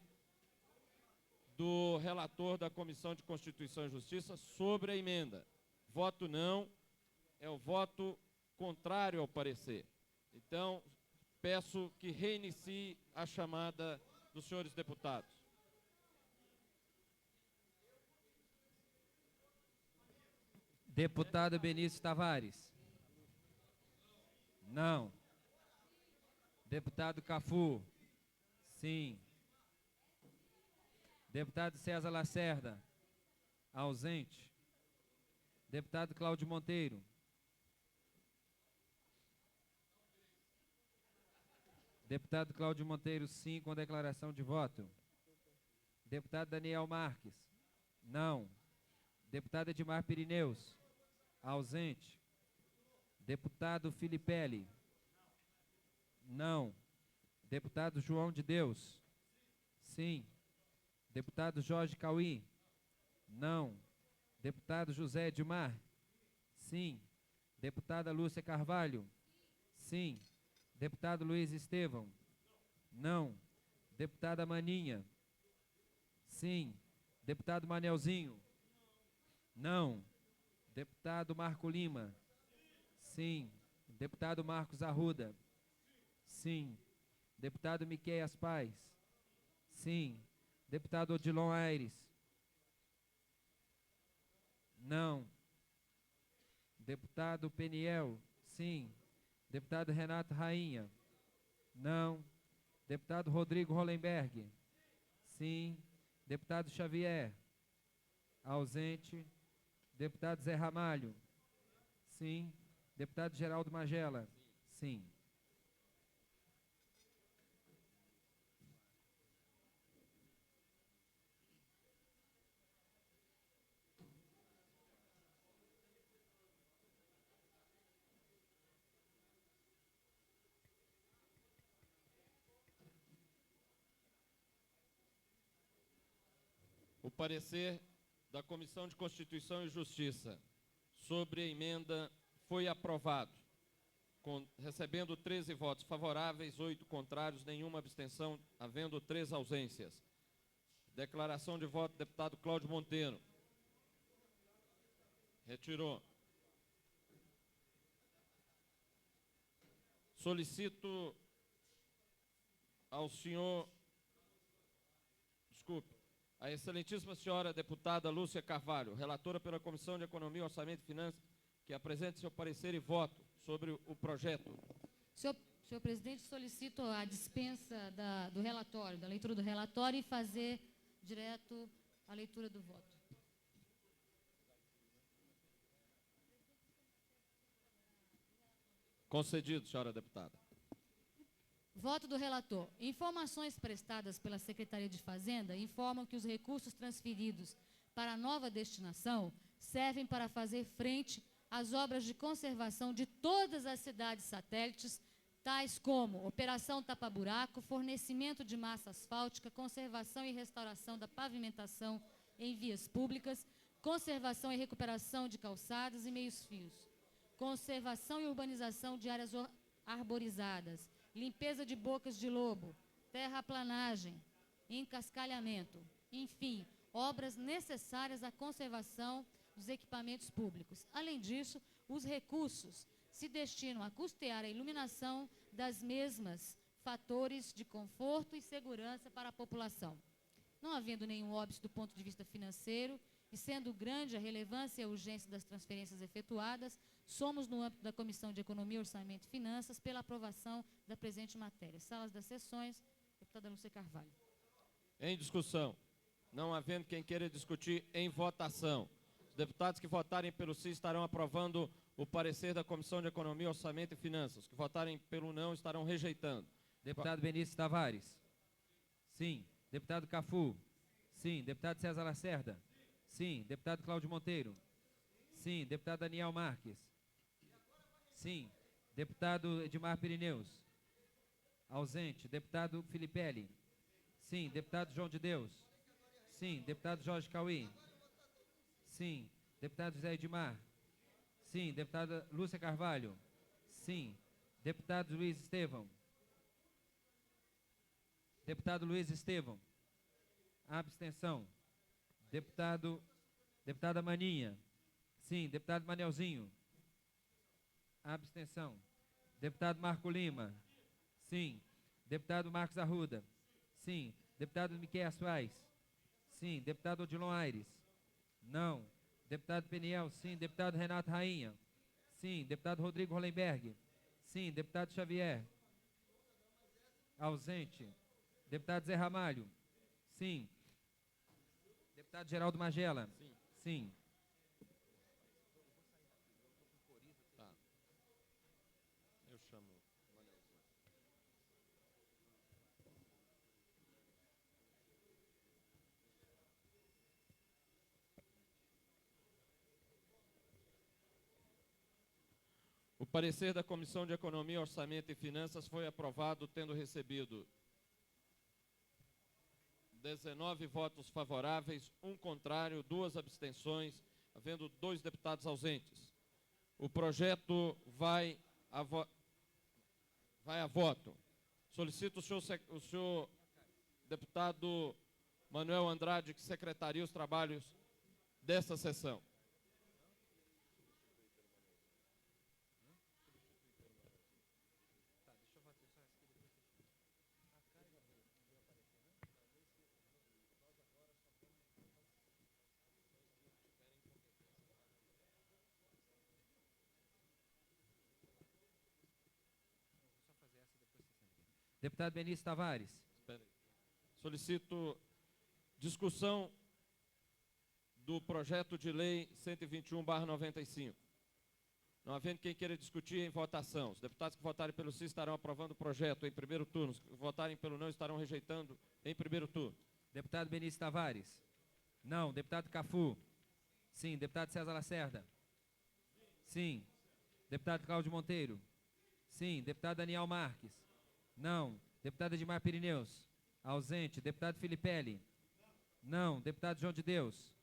do relator da Comissão de Constituição e Justiça sobre a emenda. Voto não é o voto contrário ao parecer. Então, peço que reinicie a chamada dos senhores deputados. Deputado Benício Tavares. Não. Deputado Cafu. Sim. Deputado César Lacerda. Ausente. Deputado Cláudio Monteiro. Deputado Cláudio Monteiro, sim, com declaração de voto. Deputado Daniel Marques. Não. Deputado Edmar Pirineus. Ausente. Deputado Filipelli. Não. Deputado João de Deus. Sim. Deputado Jorge Cauí. Não. Deputado José Edmar. Sim. Deputada Lúcia Carvalho. Sim. Deputado Luiz Estevão. Não. Deputada Maninha. Sim. Deputado Manelzinho. Não. Deputado Marco Lima. Sim. Deputado Marcos Arruda. Sim. Deputado Miqueias Paz. Sim. Deputado Odilon Aires. Não. Deputado Peniel. Sim. Deputado Renato Rainha. Não. Deputado Rodrigo Hollenberg. Sim. Deputado Xavier. Ausente. Deputado Zé Ramalho. Sim. Deputado Geraldo Magela. Sim. O parecer da Comissão de Constituição e Justiça sobre a emenda foi aprovado, recebendo 13 votos favoráveis, 8 contrários, nenhuma abstenção, havendo 3 ausências. Declaração de voto, deputado Cláudio Monteiro. Retirou. Solicito ao senhor... Desculpe. A excelentíssima senhora deputada Lúcia Carvalho, relatora pela Comissão de Economia, Orçamento e Finanças, que apresente seu parecer e voto sobre o projeto. Senhor presidente, solicito a dispensa do relatório, da leitura do relatório e fazer direto a leitura do voto. Concedido, senhora deputada. Voto do relator. Informações prestadas pela Secretaria de Fazenda informam que os recursos transferidos para a nova destinação servem para fazer frente às obras de conservação de todas as cidades satélites, tais como operação tapa-buraco, fornecimento de massa asfáltica, conservação e restauração da pavimentação em vias públicas, conservação e recuperação de calçadas e meios-fios, conservação e urbanização de áreas arborizadas, limpeza de bocas de lobo, terraplanagem, encascalhamento, enfim, obras necessárias à conservação dos equipamentos públicos. Além disso, os recursos se destinam a custear a iluminação das mesmas, fatores de conforto e segurança para a população. não havendo nenhum óbice do ponto de vista financeiro e sendo grande a relevância e a urgência das transferências efetuadas, somos, no âmbito da Comissão de Economia, Orçamento e Finanças, pela aprovação da presente matéria. Salas das sessões, deputada Lúcia Carvalho. Em discussão. Não havendo quem queira discutir, em votação. Os deputados que votarem pelo sim estarão aprovando o parecer da Comissão de Economia, Orçamento e Finanças. Os que votarem pelo não estarão rejeitando. Deputado Benício Tavares. Sim. Deputado Cafu. Sim. Deputado César Lacerda. Sim. Deputado Cláudio Monteiro. Sim. Deputado Daniel Marques. Sim. Deputado Edmar Pirineus. Ausente. Deputado Filipelli. Sim. Deputado João de Deus. Sim. Deputado Jorge Cauí. Sim. Deputado José Edmar. Sim. Deputada Lúcia Carvalho. Sim. Deputado Luiz Estevão. Deputado Luiz Estevão. Abstenção. Deputada Maninha. Sim. Deputado Manelzinho. Abstenção. Deputado Marco Lima. Sim. Deputado Marcos Arruda. Sim. Deputado Miquel Soares. Sim. Deputado Odilon Aires. Não. Deputado Peniel. Sim. Deputado Renato Rainha. Sim. Deputado Rodrigo Hollenberg. Sim. Deputado Xavier. Ausente. Deputado Zé Ramalho. Sim. Deputado Geraldo Magela. Sim. Tá. Eu chamo. O parecer da Comissão de Economia, Orçamento e Finanças foi aprovado, tendo recebido 19 votos favoráveis, 1 contrário, 2 abstenções, havendo 2 deputados ausentes. O projeto vai a voto. Solicito o senhor deputado Manuel Andrade, que secretaria os trabalhos desta sessão. Deputado Benício Tavares. Solicito discussão do projeto de lei 121/95. Não havendo quem queira discutir, em votação. Os deputados que votarem pelo sim estarão aprovando o projeto em primeiro turno. Os que votarem pelo não estarão rejeitando em primeiro turno. Deputado Benício Tavares. Não. Deputado Cafu. Sim. Deputado César Lacerda. Sim. Deputado Cláudio Monteiro. Sim. Deputado Daniel Marques. Não. Deputado Edmar Pirineus. Ausente. Deputado Filipelli. Não. Deputado João de Deus.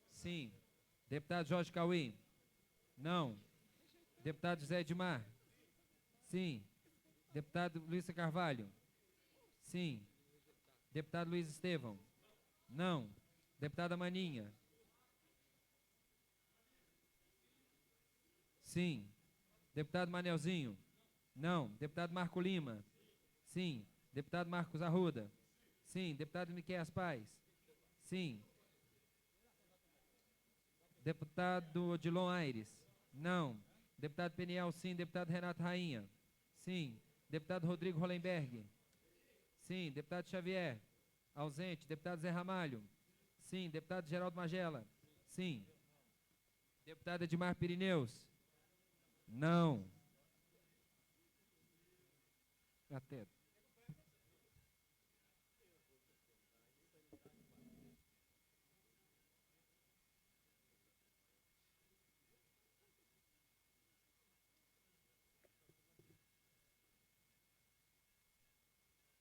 Sim. Deputado Jorge Cauí. Não. Deputado José Edmar. Sim. Deputado Luísa Carvalho. Sim. Deputado Luiz Estevão. Não. Deputada Maninha. Sim. Deputado Manelzinho. Não. Deputado Marco Lima. Sim. Deputado Marcos Arruda. Sim. Deputado Miquel Paz. Sim. Deputado Odilon Aires. Não. Deputado Peniel. Sim. Deputado Renato Rainha. Sim. Deputado Rodrigo Hollenberg. Sim. Deputado Xavier. Ausente. Deputado Zé Ramalho. Sim. Deputado Geraldo Magela. Sim. Deputado Edmar Pirineus. Não. Até.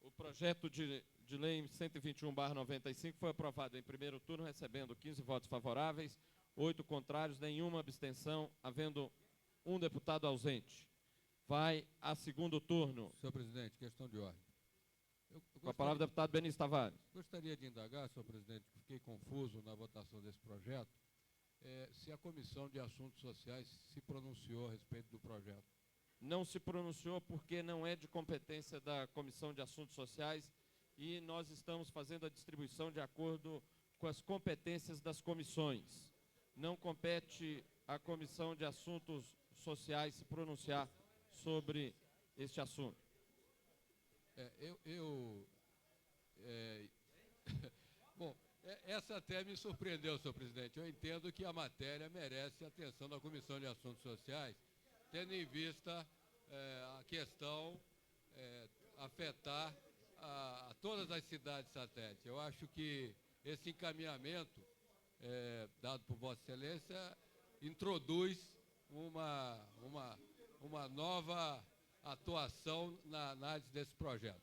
O projeto de lei 121/95 foi aprovado em primeiro turno, recebendo 15 votos favoráveis, 8 contrários, nenhuma abstenção, havendo 1 deputado ausente. Vai a segundo turno. Senhor presidente, questão de ordem. Com a palavra o deputado Benício Tavares. Gostaria de indagar, senhor presidente, que fiquei confuso na votação desse projeto, se a Comissão de Assuntos Sociais se pronunciou a respeito do projeto. Não se pronunciou porque não é de competência da Comissão de Assuntos Sociais e nós estamos fazendo a distribuição de acordo com as competências das comissões. Não compete à Comissão de Assuntos Sociais se pronunciar sobre este assunto. Bom, essa até me surpreendeu, senhor presidente. Eu entendo que a matéria merece a atenção da Comissão de Assuntos Sociais, tendo em vista a questão afetar a todas as cidades satélites. Eu acho que esse encaminhamento dado por Vossa Excelência introduz uma nova atuação na análise desse projeto.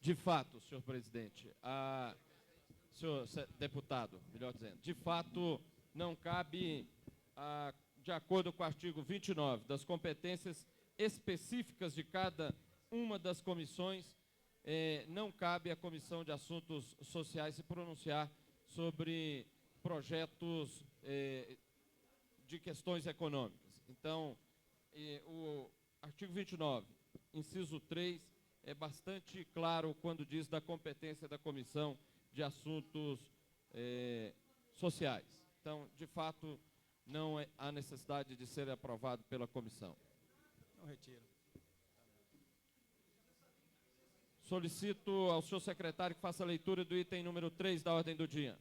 De fato, senhor presidente, senhor deputado, melhor dizendo, de fato não cabe, de acordo com o artigo 29, das competências específicas de cada uma das comissões, não cabe à Comissão de Assuntos Sociais se pronunciar sobre projetos de questões econômicas. Então, o artigo 29, inciso 3, é bastante claro quando diz da competência da Comissão de Assuntos Sociais. Então, de fato, não há necessidade de ser aprovado pela comissão. Não retiro. Solicito ao senhor secretário que faça a leitura do item número 3 da ordem do dia.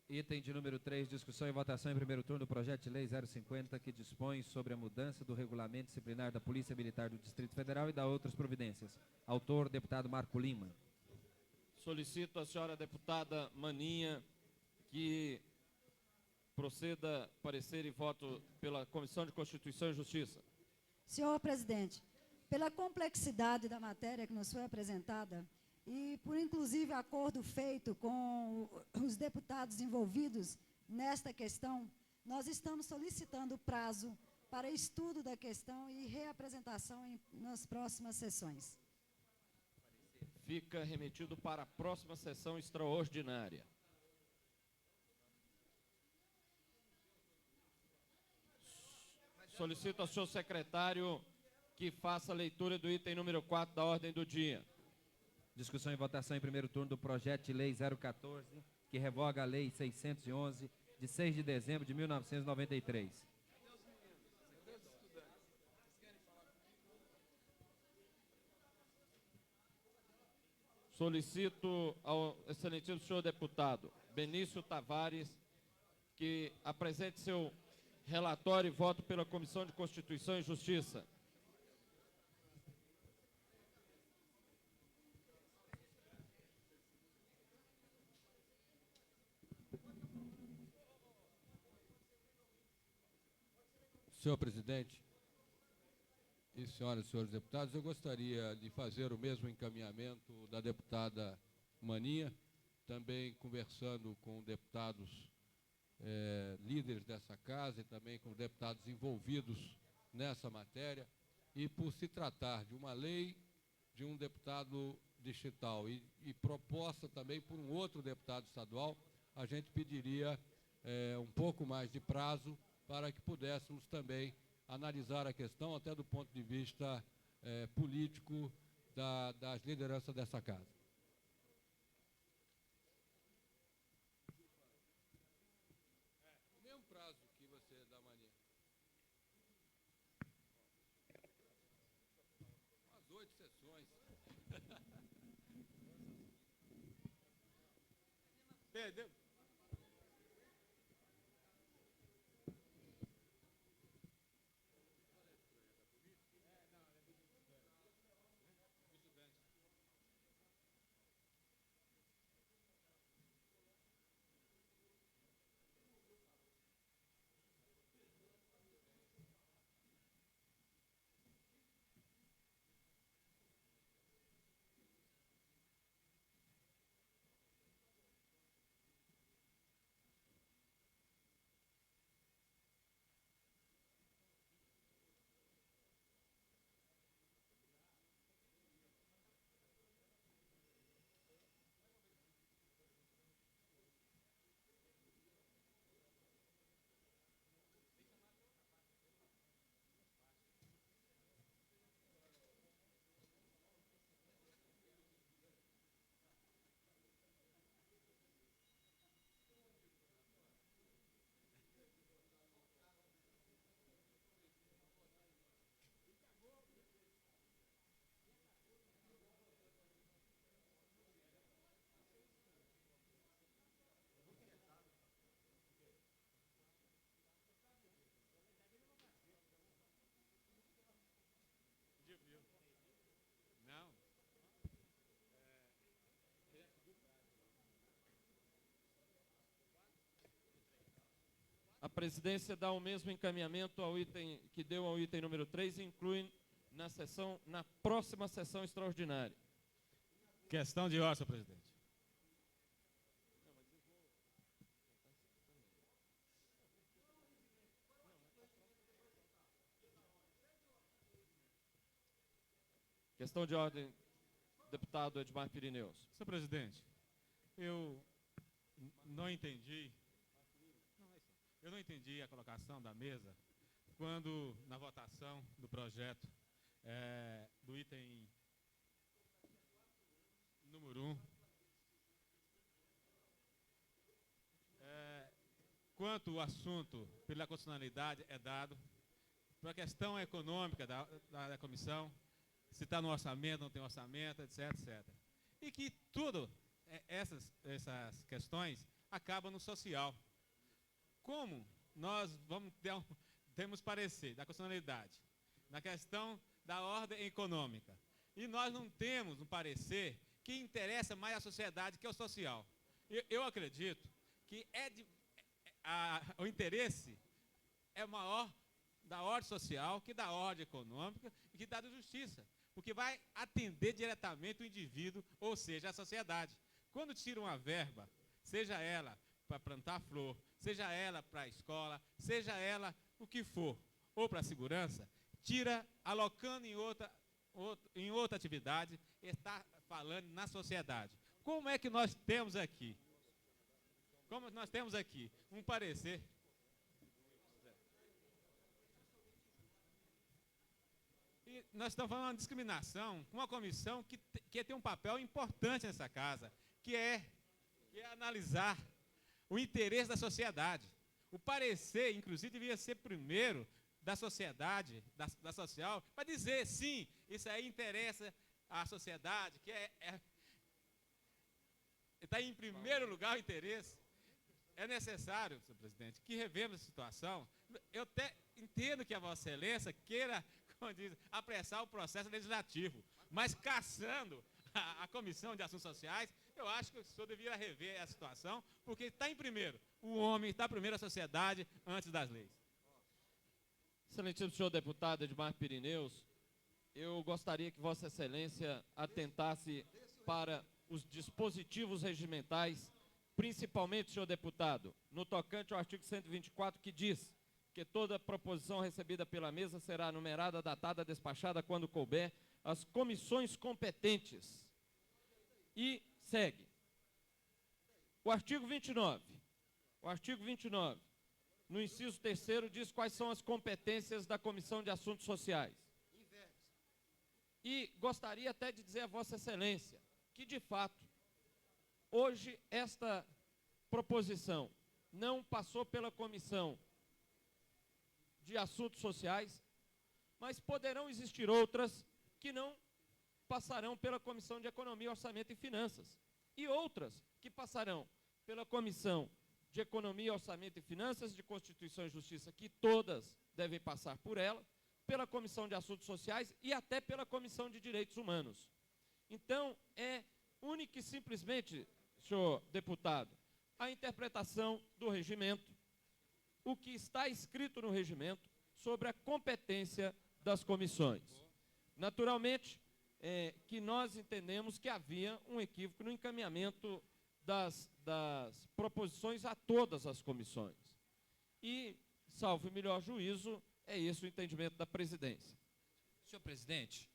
Item de número 3, discussão e votação em primeiro turno do projeto de lei 050, que dispõe sobre a mudança do regulamento disciplinar da Polícia Militar do Distrito Federal e da outras providências. Autor, deputado Marco Lima. Solicito à senhora deputada Maninha que proceda parecer e voto pela Comissão de Constituição e Justiça. Senhor presidente, pela complexidade da matéria que nos foi apresentada e por inclusive acordo feito com os deputados envolvidos nesta questão, nós estamos solicitando prazo para estudo da questão e reapresentação nas próximas sessões. Fica remetido para a próxima sessão extraordinária. Solicito ao senhor secretário que faça a leitura do item número 4 da ordem do dia. Discussão e votação em primeiro turno do projeto de lei 014, que revoga a lei 611, de 6 de dezembro de 1993. Solicito ao excelentíssimo senhor deputado Benício Tavares que apresente seu relatório e voto pela Comissão de Constituição e Justiça. Senhor presidente, e senhoras e senhores deputados, eu gostaria de fazer o mesmo encaminhamento da deputada Maninha, também conversando com deputados líderes dessa casa e também com deputados envolvidos nessa matéria, e por se tratar de uma lei de um deputado distrital e proposta também por um outro deputado estadual, a gente pediria um pouco mais de prazo para que pudéssemos também analisar a questão até do ponto de vista político das lideranças dessa casa. O mesmo prazo que você dá, Mania. Umas 8 sessões. Perdeu. A presidência dá o mesmo encaminhamento ao item que deu ao item número 3 e inclui na próxima sessão extraordinária. Questão de ordem, senhor presidente. Questão de ordem, deputado Edmar Pirineus. Senhor presidente, eu não entendi a colocação da mesa quando, na votação do projeto do item número 1, quanto o assunto pela constitucionalidade é dado, para a questão econômica da comissão, se está no orçamento, não tem orçamento, etc, etc. E que tudo, essas questões, acabam no social. Como nós temos parecer da constitucionalidade, na questão da ordem econômica, e nós não temos um parecer que interessa mais a sociedade que o social. Eu acredito que o interesse é maior da ordem social que da ordem econômica e que da justiça, porque vai atender diretamente o indivíduo, ou seja, a sociedade. Quando tira uma verba, seja ela para plantar flor, seja ela para a escola, seja ela o que for, ou para a segurança, tira alocando em outra atividade e está falando na sociedade. Como é que nós temos aqui? Como nós temos aqui um parecer. E nós estamos falando de uma discriminação com uma comissão que tem um papel importante nessa casa, que é analisar o interesse da sociedade. O parecer, inclusive, devia ser primeiro da sociedade, da social, para dizer, sim, isso aí interessa à sociedade, que está em primeiro lugar o interesse. É necessário, senhor presidente, que revemos a situação. Eu até entendo que a Vossa Excelência queira, como diz, apressar o processo legislativo, mas caçando a Comissão de Assuntos Sociais, eu acho que o senhor deveria rever a situação, porque está em primeiro o homem, está primeiro a sociedade, antes das leis. Excelentíssimo senhor deputado Edmar Pirineus, eu gostaria que Vossa Excelência atentasse para os dispositivos regimentais, principalmente, senhor deputado, no tocante ao artigo 124, que diz que toda proposição recebida pela mesa será numerada, datada, despachada quando couber às comissões competentes. E segue. O artigo 29. O artigo 29, no inciso 3º, diz quais são as competências da Comissão de Assuntos Sociais. E gostaria até de dizer a Vossa Excelência que, de fato, hoje esta proposição não passou pela Comissão de Assuntos Sociais, mas poderão existir outras que não passarão pela Comissão de Economia, Orçamento e Finanças, e outras que passarão pela Comissão de Economia, Orçamento e Finanças, de Constituição e Justiça, que todas devem passar por ela, pela Comissão de Assuntos Sociais e até pela Comissão de Direitos Humanos. Então, é única e simplesmente, senhor deputado, a interpretação do regimento, o que está escrito no regimento sobre a competência das comissões. Naturalmente, que nós entendemos que havia um equívoco no encaminhamento das proposições a todas as comissões. E, salvo o melhor juízo, é esse o entendimento da presidência. Senhor presidente,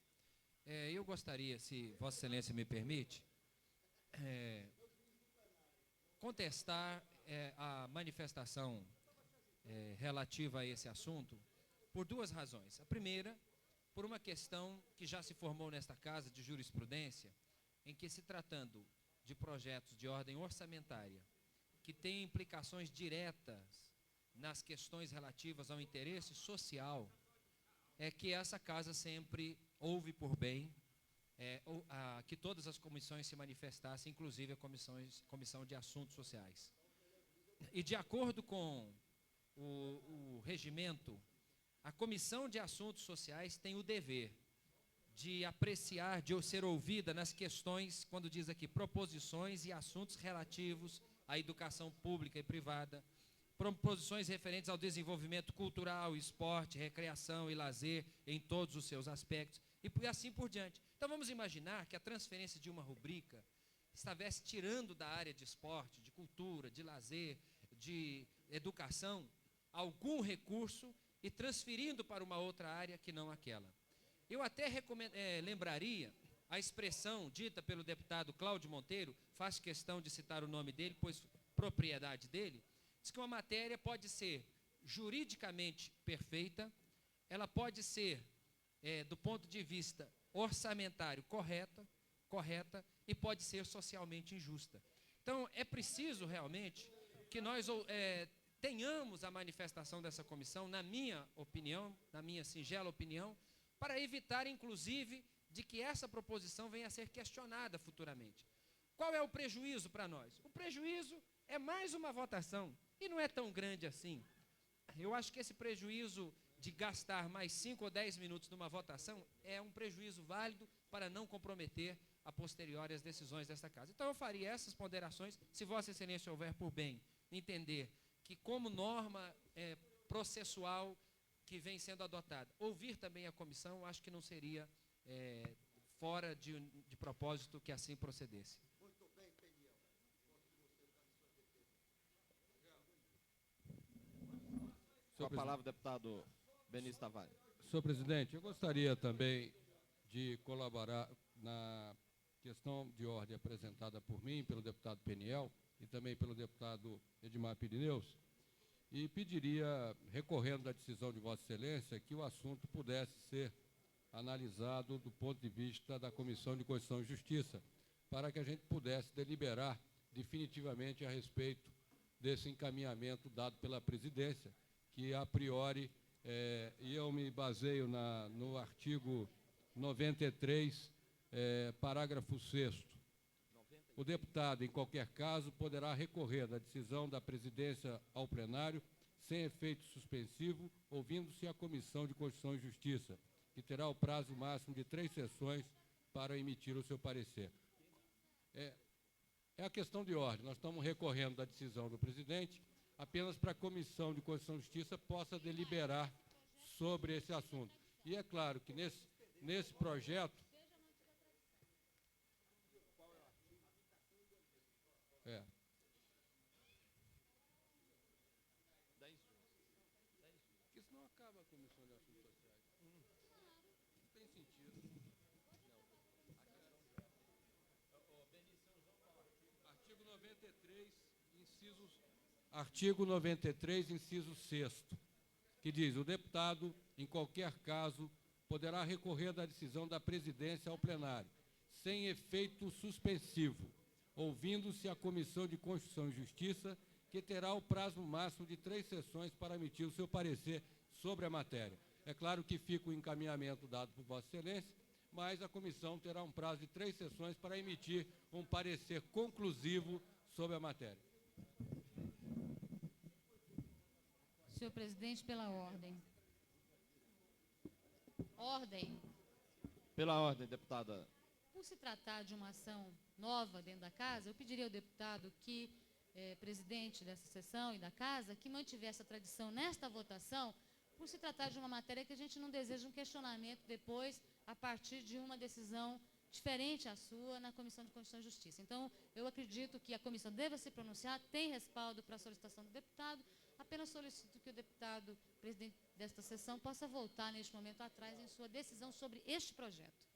eu gostaria, se Vossa Excelência me permite, contestar a manifestação relativa a esse assunto por duas razões. A primeira, por uma questão que já se formou nesta casa de jurisprudência, em que, se tratando de projetos de ordem orçamentária, que têm implicações diretas nas questões relativas ao interesse social, é que essa casa sempre houve por bem que todas as comissões se manifestassem, inclusive a Comissão de Assuntos Sociais. E, de acordo com o regimento, a Comissão de Assuntos Sociais tem o dever de apreciar, de ser ouvida nas questões, quando diz aqui, proposições e assuntos relativos à educação pública e privada, proposições referentes ao desenvolvimento cultural, esporte, recreação e lazer em todos os seus aspectos, e assim por diante. Então vamos imaginar que a transferência de uma rubrica estivesse tirando da área de esporte, de cultura, de lazer, de educação, algum recurso e transferindo para uma outra área que não aquela. Eu até lembraria a expressão dita pelo deputado Cláudio Monteiro, faço questão de citar o nome dele, pois propriedade dele, diz que uma matéria pode ser juridicamente perfeita, ela pode ser, do ponto de vista orçamentário, correta e pode ser socialmente injusta. Então, é preciso realmente que nós tenhamos a manifestação dessa comissão, na minha opinião, na minha singela opinião, para evitar, inclusive, de que essa proposição venha a ser questionada futuramente. Qual é o prejuízo para nós? O prejuízo é mais uma votação, e não é tão grande assim. Eu acho que esse prejuízo de gastar mais 5 ou 10 minutos numa votação é um prejuízo válido para não comprometer a posteriori as decisões desta casa. Então eu faria essas ponderações, se Vossa Excelência houver por bem entender que como norma processual que vem sendo adotada, ouvir também a comissão, acho que não seria fora de propósito que assim procedesse. Muito bem, Peniel. Com a palavra, deputado Benício Tavares. Senhor presidente, eu gostaria também de colaborar na questão de ordem apresentada por mim, pelo deputado Peniel e também pelo deputado Edmar Pirineus, e pediria, recorrendo à decisão de Vossa Excelência, que o assunto pudesse ser analisado do ponto de vista da Comissão de Constituição e Justiça, para que a gente pudesse deliberar definitivamente a respeito desse encaminhamento dado pela presidência, que a priori, e eu me baseio no artigo 93, parágrafo 6º, o deputado, em qualquer caso, poderá recorrer da decisão da presidência ao plenário sem efeito suspensivo, ouvindo-se a Comissão de Constituição e Justiça, que terá o prazo máximo de 3 sessões para emitir o seu parecer. É a questão de ordem. Nós estamos recorrendo da decisão do presidente apenas para a Comissão de Constituição e Justiça possa deliberar sobre esse assunto. E é claro que nesse projeto... Porque senão acaba a Comissão de Assuntos Sociais. Não tem sentido. Artigo 93, Artigo 93, inciso 6º, que diz: o deputado, em qualquer caso, poderá recorrer da decisão da presidência ao plenário, sem efeito suspensivo, ouvindo-se a Comissão de Constituição e Justiça, que terá o prazo máximo de 3 sessões para emitir o seu parecer sobre a matéria. É claro que fica o encaminhamento dado por Vossa Excelência, mas a comissão terá um prazo de 3 sessões para emitir um parecer conclusivo sobre a matéria. Senhor presidente, pela ordem. Ordem. Pela ordem, deputada. Por se tratar de uma ação nova dentro da casa, eu pediria ao deputado que, presidente dessa sessão e da casa, que mantivesse a tradição nesta votação, por se tratar de uma matéria que a gente não deseja um questionamento depois, a partir de uma decisão diferente à sua na Comissão de Constituição e Justiça. Então, eu acredito que a comissão deva se pronunciar, tem respaldo para a solicitação do deputado, apenas solicito que o deputado, presidente desta sessão, possa voltar neste momento atrás em sua decisão sobre este projeto.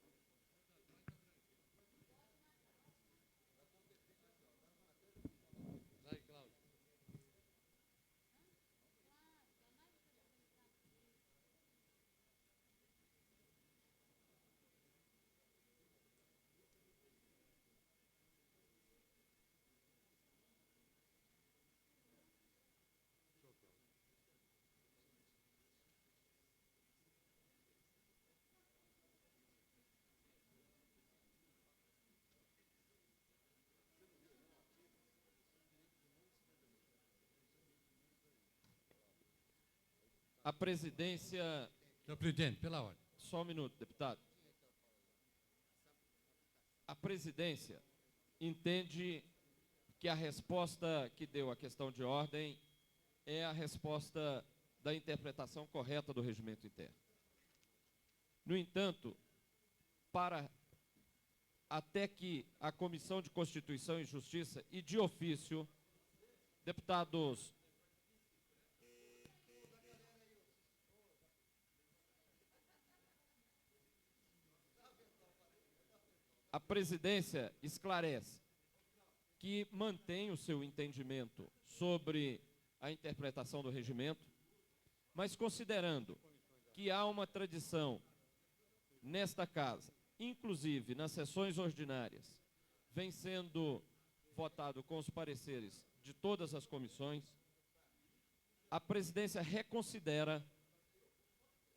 A presidência... Senhor presidente, pela ordem. Só um minuto, deputado. A presidência entende que a resposta que deu à questão de ordem é a resposta da interpretação correta do regimento interno. No entanto, até que a Comissão de Constituição e Justiça e de ofício, deputados a presidência esclarece que mantém o seu entendimento sobre a interpretação do regimento, mas considerando que há uma tradição nesta casa, inclusive nas sessões ordinárias, vem sendo votado com os pareceres de todas as comissões, a presidência reconsidera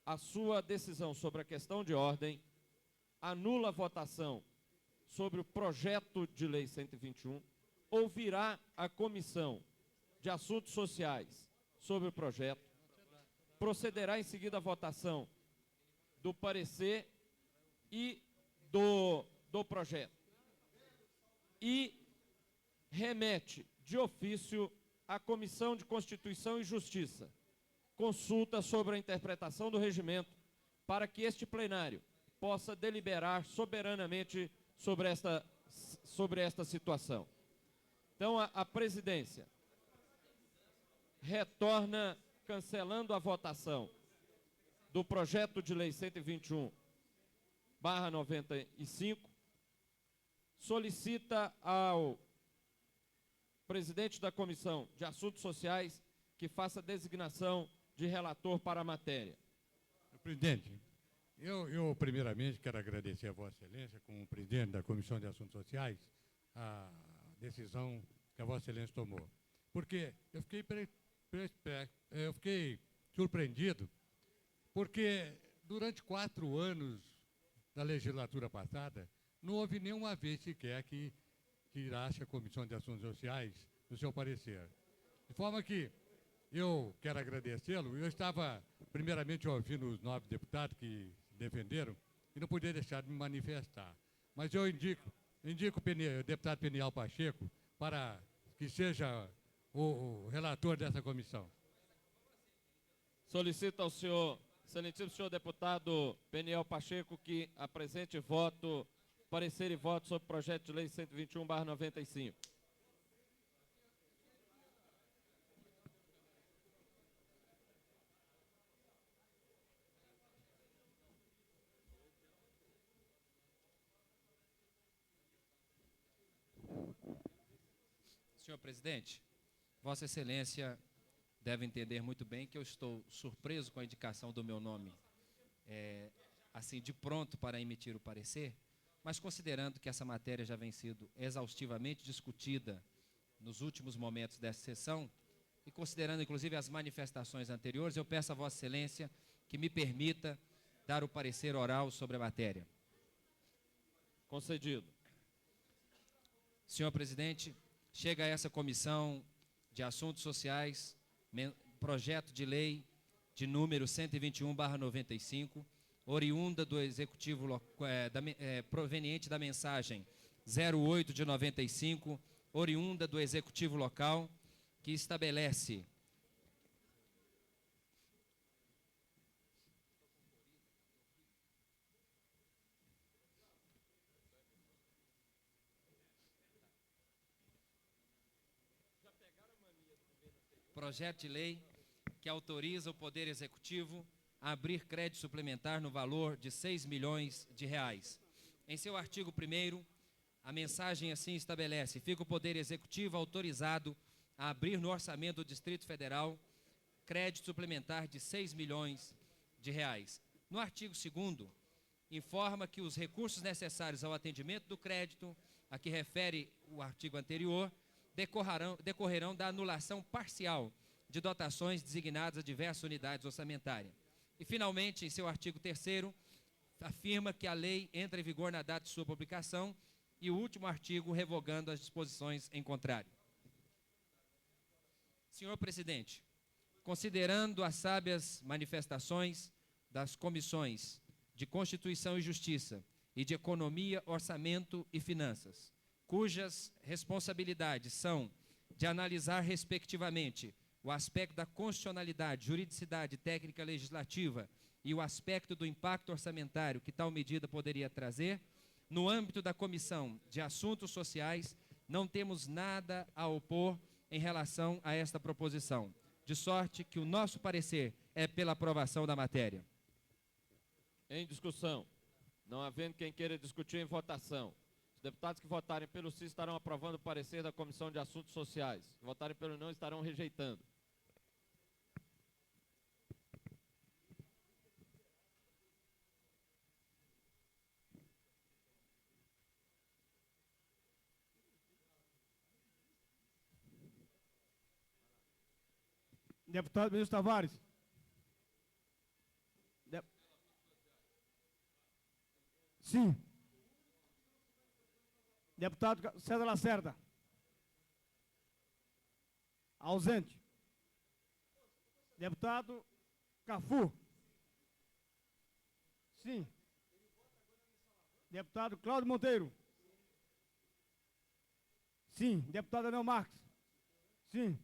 a sua decisão sobre a questão de ordem, anula a votação sobre o projeto de lei 121, ouvirá a Comissão de Assuntos Sociais sobre o projeto, procederá em seguida à votação do parecer e do projeto e remete de ofício à Comissão de Constituição e Justiça consulta sobre a interpretação do regimento para que este plenário possa deliberar soberanamente sobre esta situação. Então, a presidência retorna cancelando a votação do projeto de lei 121/95, solicita ao presidente da Comissão de Assuntos Sociais que faça designação de relator para a matéria. Presidente, eu primeiramente quero agradecer a Vossa Excelência, como presidente da Comissão de Assuntos Sociais, a decisão que a Vossa Excelência tomou. Porque eu fiquei surpreendido, porque durante 4 anos da legislatura passada, não houve nenhuma vez sequer que tirasse a Comissão de Assuntos Sociais do seu parecer. De forma que eu quero agradecê-lo. Eu estava, primeiramente, ouvindo os 9 deputados que defenderam e não podia deixar de me manifestar. Mas eu indico o deputado Peniel Pacheco para que seja o relator dessa comissão. Solicito ao senhor, excelentíssimo senhor deputado Peniel Pacheco, que apresente parecer e voto sobre o projeto de lei 121/95. Senhor presidente, Vossa Excelência deve entender muito bem que eu estou surpreso com a indicação do meu nome, assim, de pronto para emitir o parecer, mas considerando que essa matéria já vem sido exaustivamente discutida nos últimos momentos dessa sessão, e considerando, inclusive, as manifestações anteriores, eu peço a Vossa Excelência que me permita dar o parecer oral sobre a matéria. Concedido. Senhor presidente, chega a essa Comissão de Assuntos Sociais, projeto de lei de número 121/95, oriunda do Executivo, proveniente da mensagem 08 de 95, oriunda do Executivo Local, que estabelece projeto de lei que autoriza o Poder Executivo a abrir crédito suplementar no valor de R$6 milhões. Em seu artigo 1º, a mensagem assim estabelece: fica o Poder Executivo autorizado a abrir no orçamento do Distrito Federal crédito suplementar de R$6 milhões. No artigo 2º, informa que os recursos necessários ao atendimento do crédito, a que refere o artigo anterior, decorrerão da anulação parcial de dotações designadas a diversas unidades orçamentárias. E, finalmente, em seu artigo 3º, afirma que a lei entra em vigor na data de sua publicação, e o último artigo revogando as disposições em contrário. Senhor presidente, considerando as sábias manifestações das comissões de Constituição e Justiça e de Economia, Orçamento e Finanças, cujas responsabilidades são de analisar, respectivamente, o aspecto da constitucionalidade, juridicidade, técnica legislativa e o aspecto do impacto orçamentário que tal medida poderia trazer, no âmbito da Comissão de Assuntos Sociais, não temos nada a opor em relação a esta proposição, de sorte que o nosso parecer é pela aprovação da matéria. Em discussão. Não havendo quem queira discutir em votação. Os deputados que votarem pelo sim estarão aprovando o parecer da Comissão de Assuntos Sociais. Os que votarem pelo não estarão rejeitando. Deputado Ministro Tavares. Sim. Deputado César Lacerda. Ausente. Deputado Cafu. Sim. Deputado Cláudio Monteiro. Sim. Deputado Anel Marques. Sim.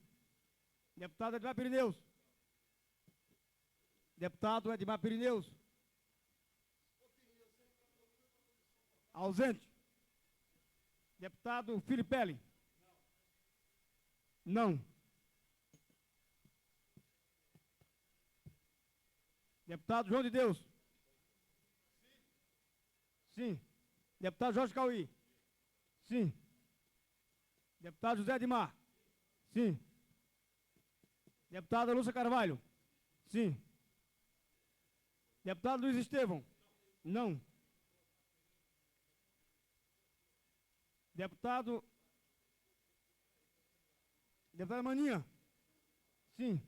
Deputado Edmar Pirineus. Deputado Edmar Pirineus. Ausente. Deputado Filipelli. Não. Deputado João de Deus. Sim. Deputado Jorge Cauí. Sim. Deputado José Edmar. Sim. Deputada Lúcia Carvalho. Sim. Deputado Luiz Estevão. Não. Deputada Maninha. Sim.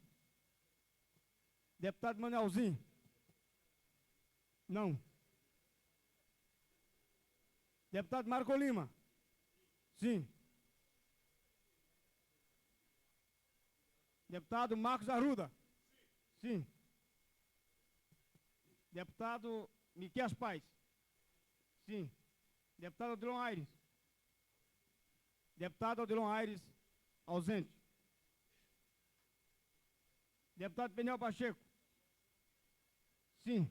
Deputado Manelzinho. Não. Deputado Marco Lima. Sim. Deputado Marcos Arruda. Sim. Deputado Miquel Paz. Sim. Deputado Odilon Aires. Deputado Odilon Aires, ausente. Deputado Peniel Pacheco. Sim.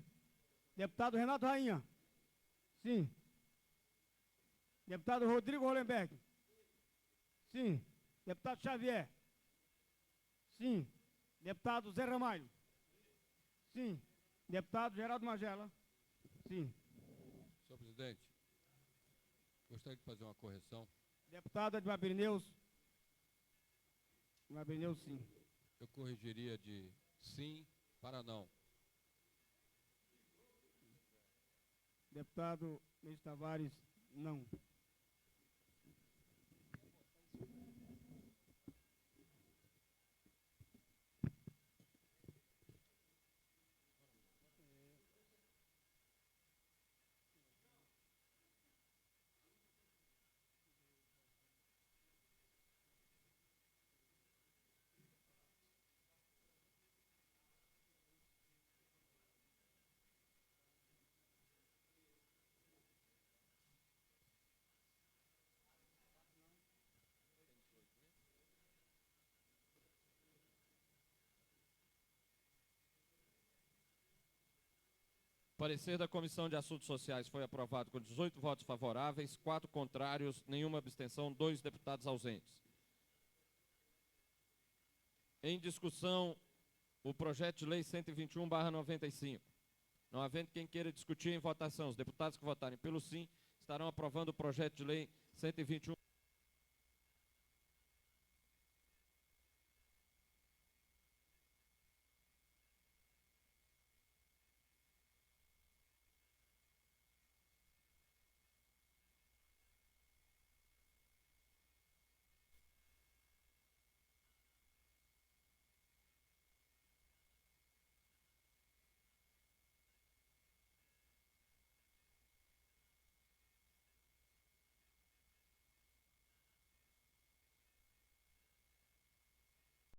Deputado Renato Rainha. Sim. Deputado Rodrigo Hollenberg. Sim. Deputado Xavier. Sim. Deputado Zé Ramalho. Sim. Deputado Geraldo Magela. Sim. Senhor presidente, gostaria de fazer uma correção. Deputado Edmar Pirineus. Edmar Pirineus, sim. Eu corrigiria de sim para não. Deputado Ministro Tavares, não. O parecer da Comissão de Assuntos Sociais foi aprovado com 18 votos favoráveis, 4 contrários, nenhuma abstenção, 2 deputados ausentes. Em discussão, o projeto de lei 121/95. Não havendo quem queira discutir em votação, os deputados que votarem pelo sim estarão aprovando o projeto de lei 121.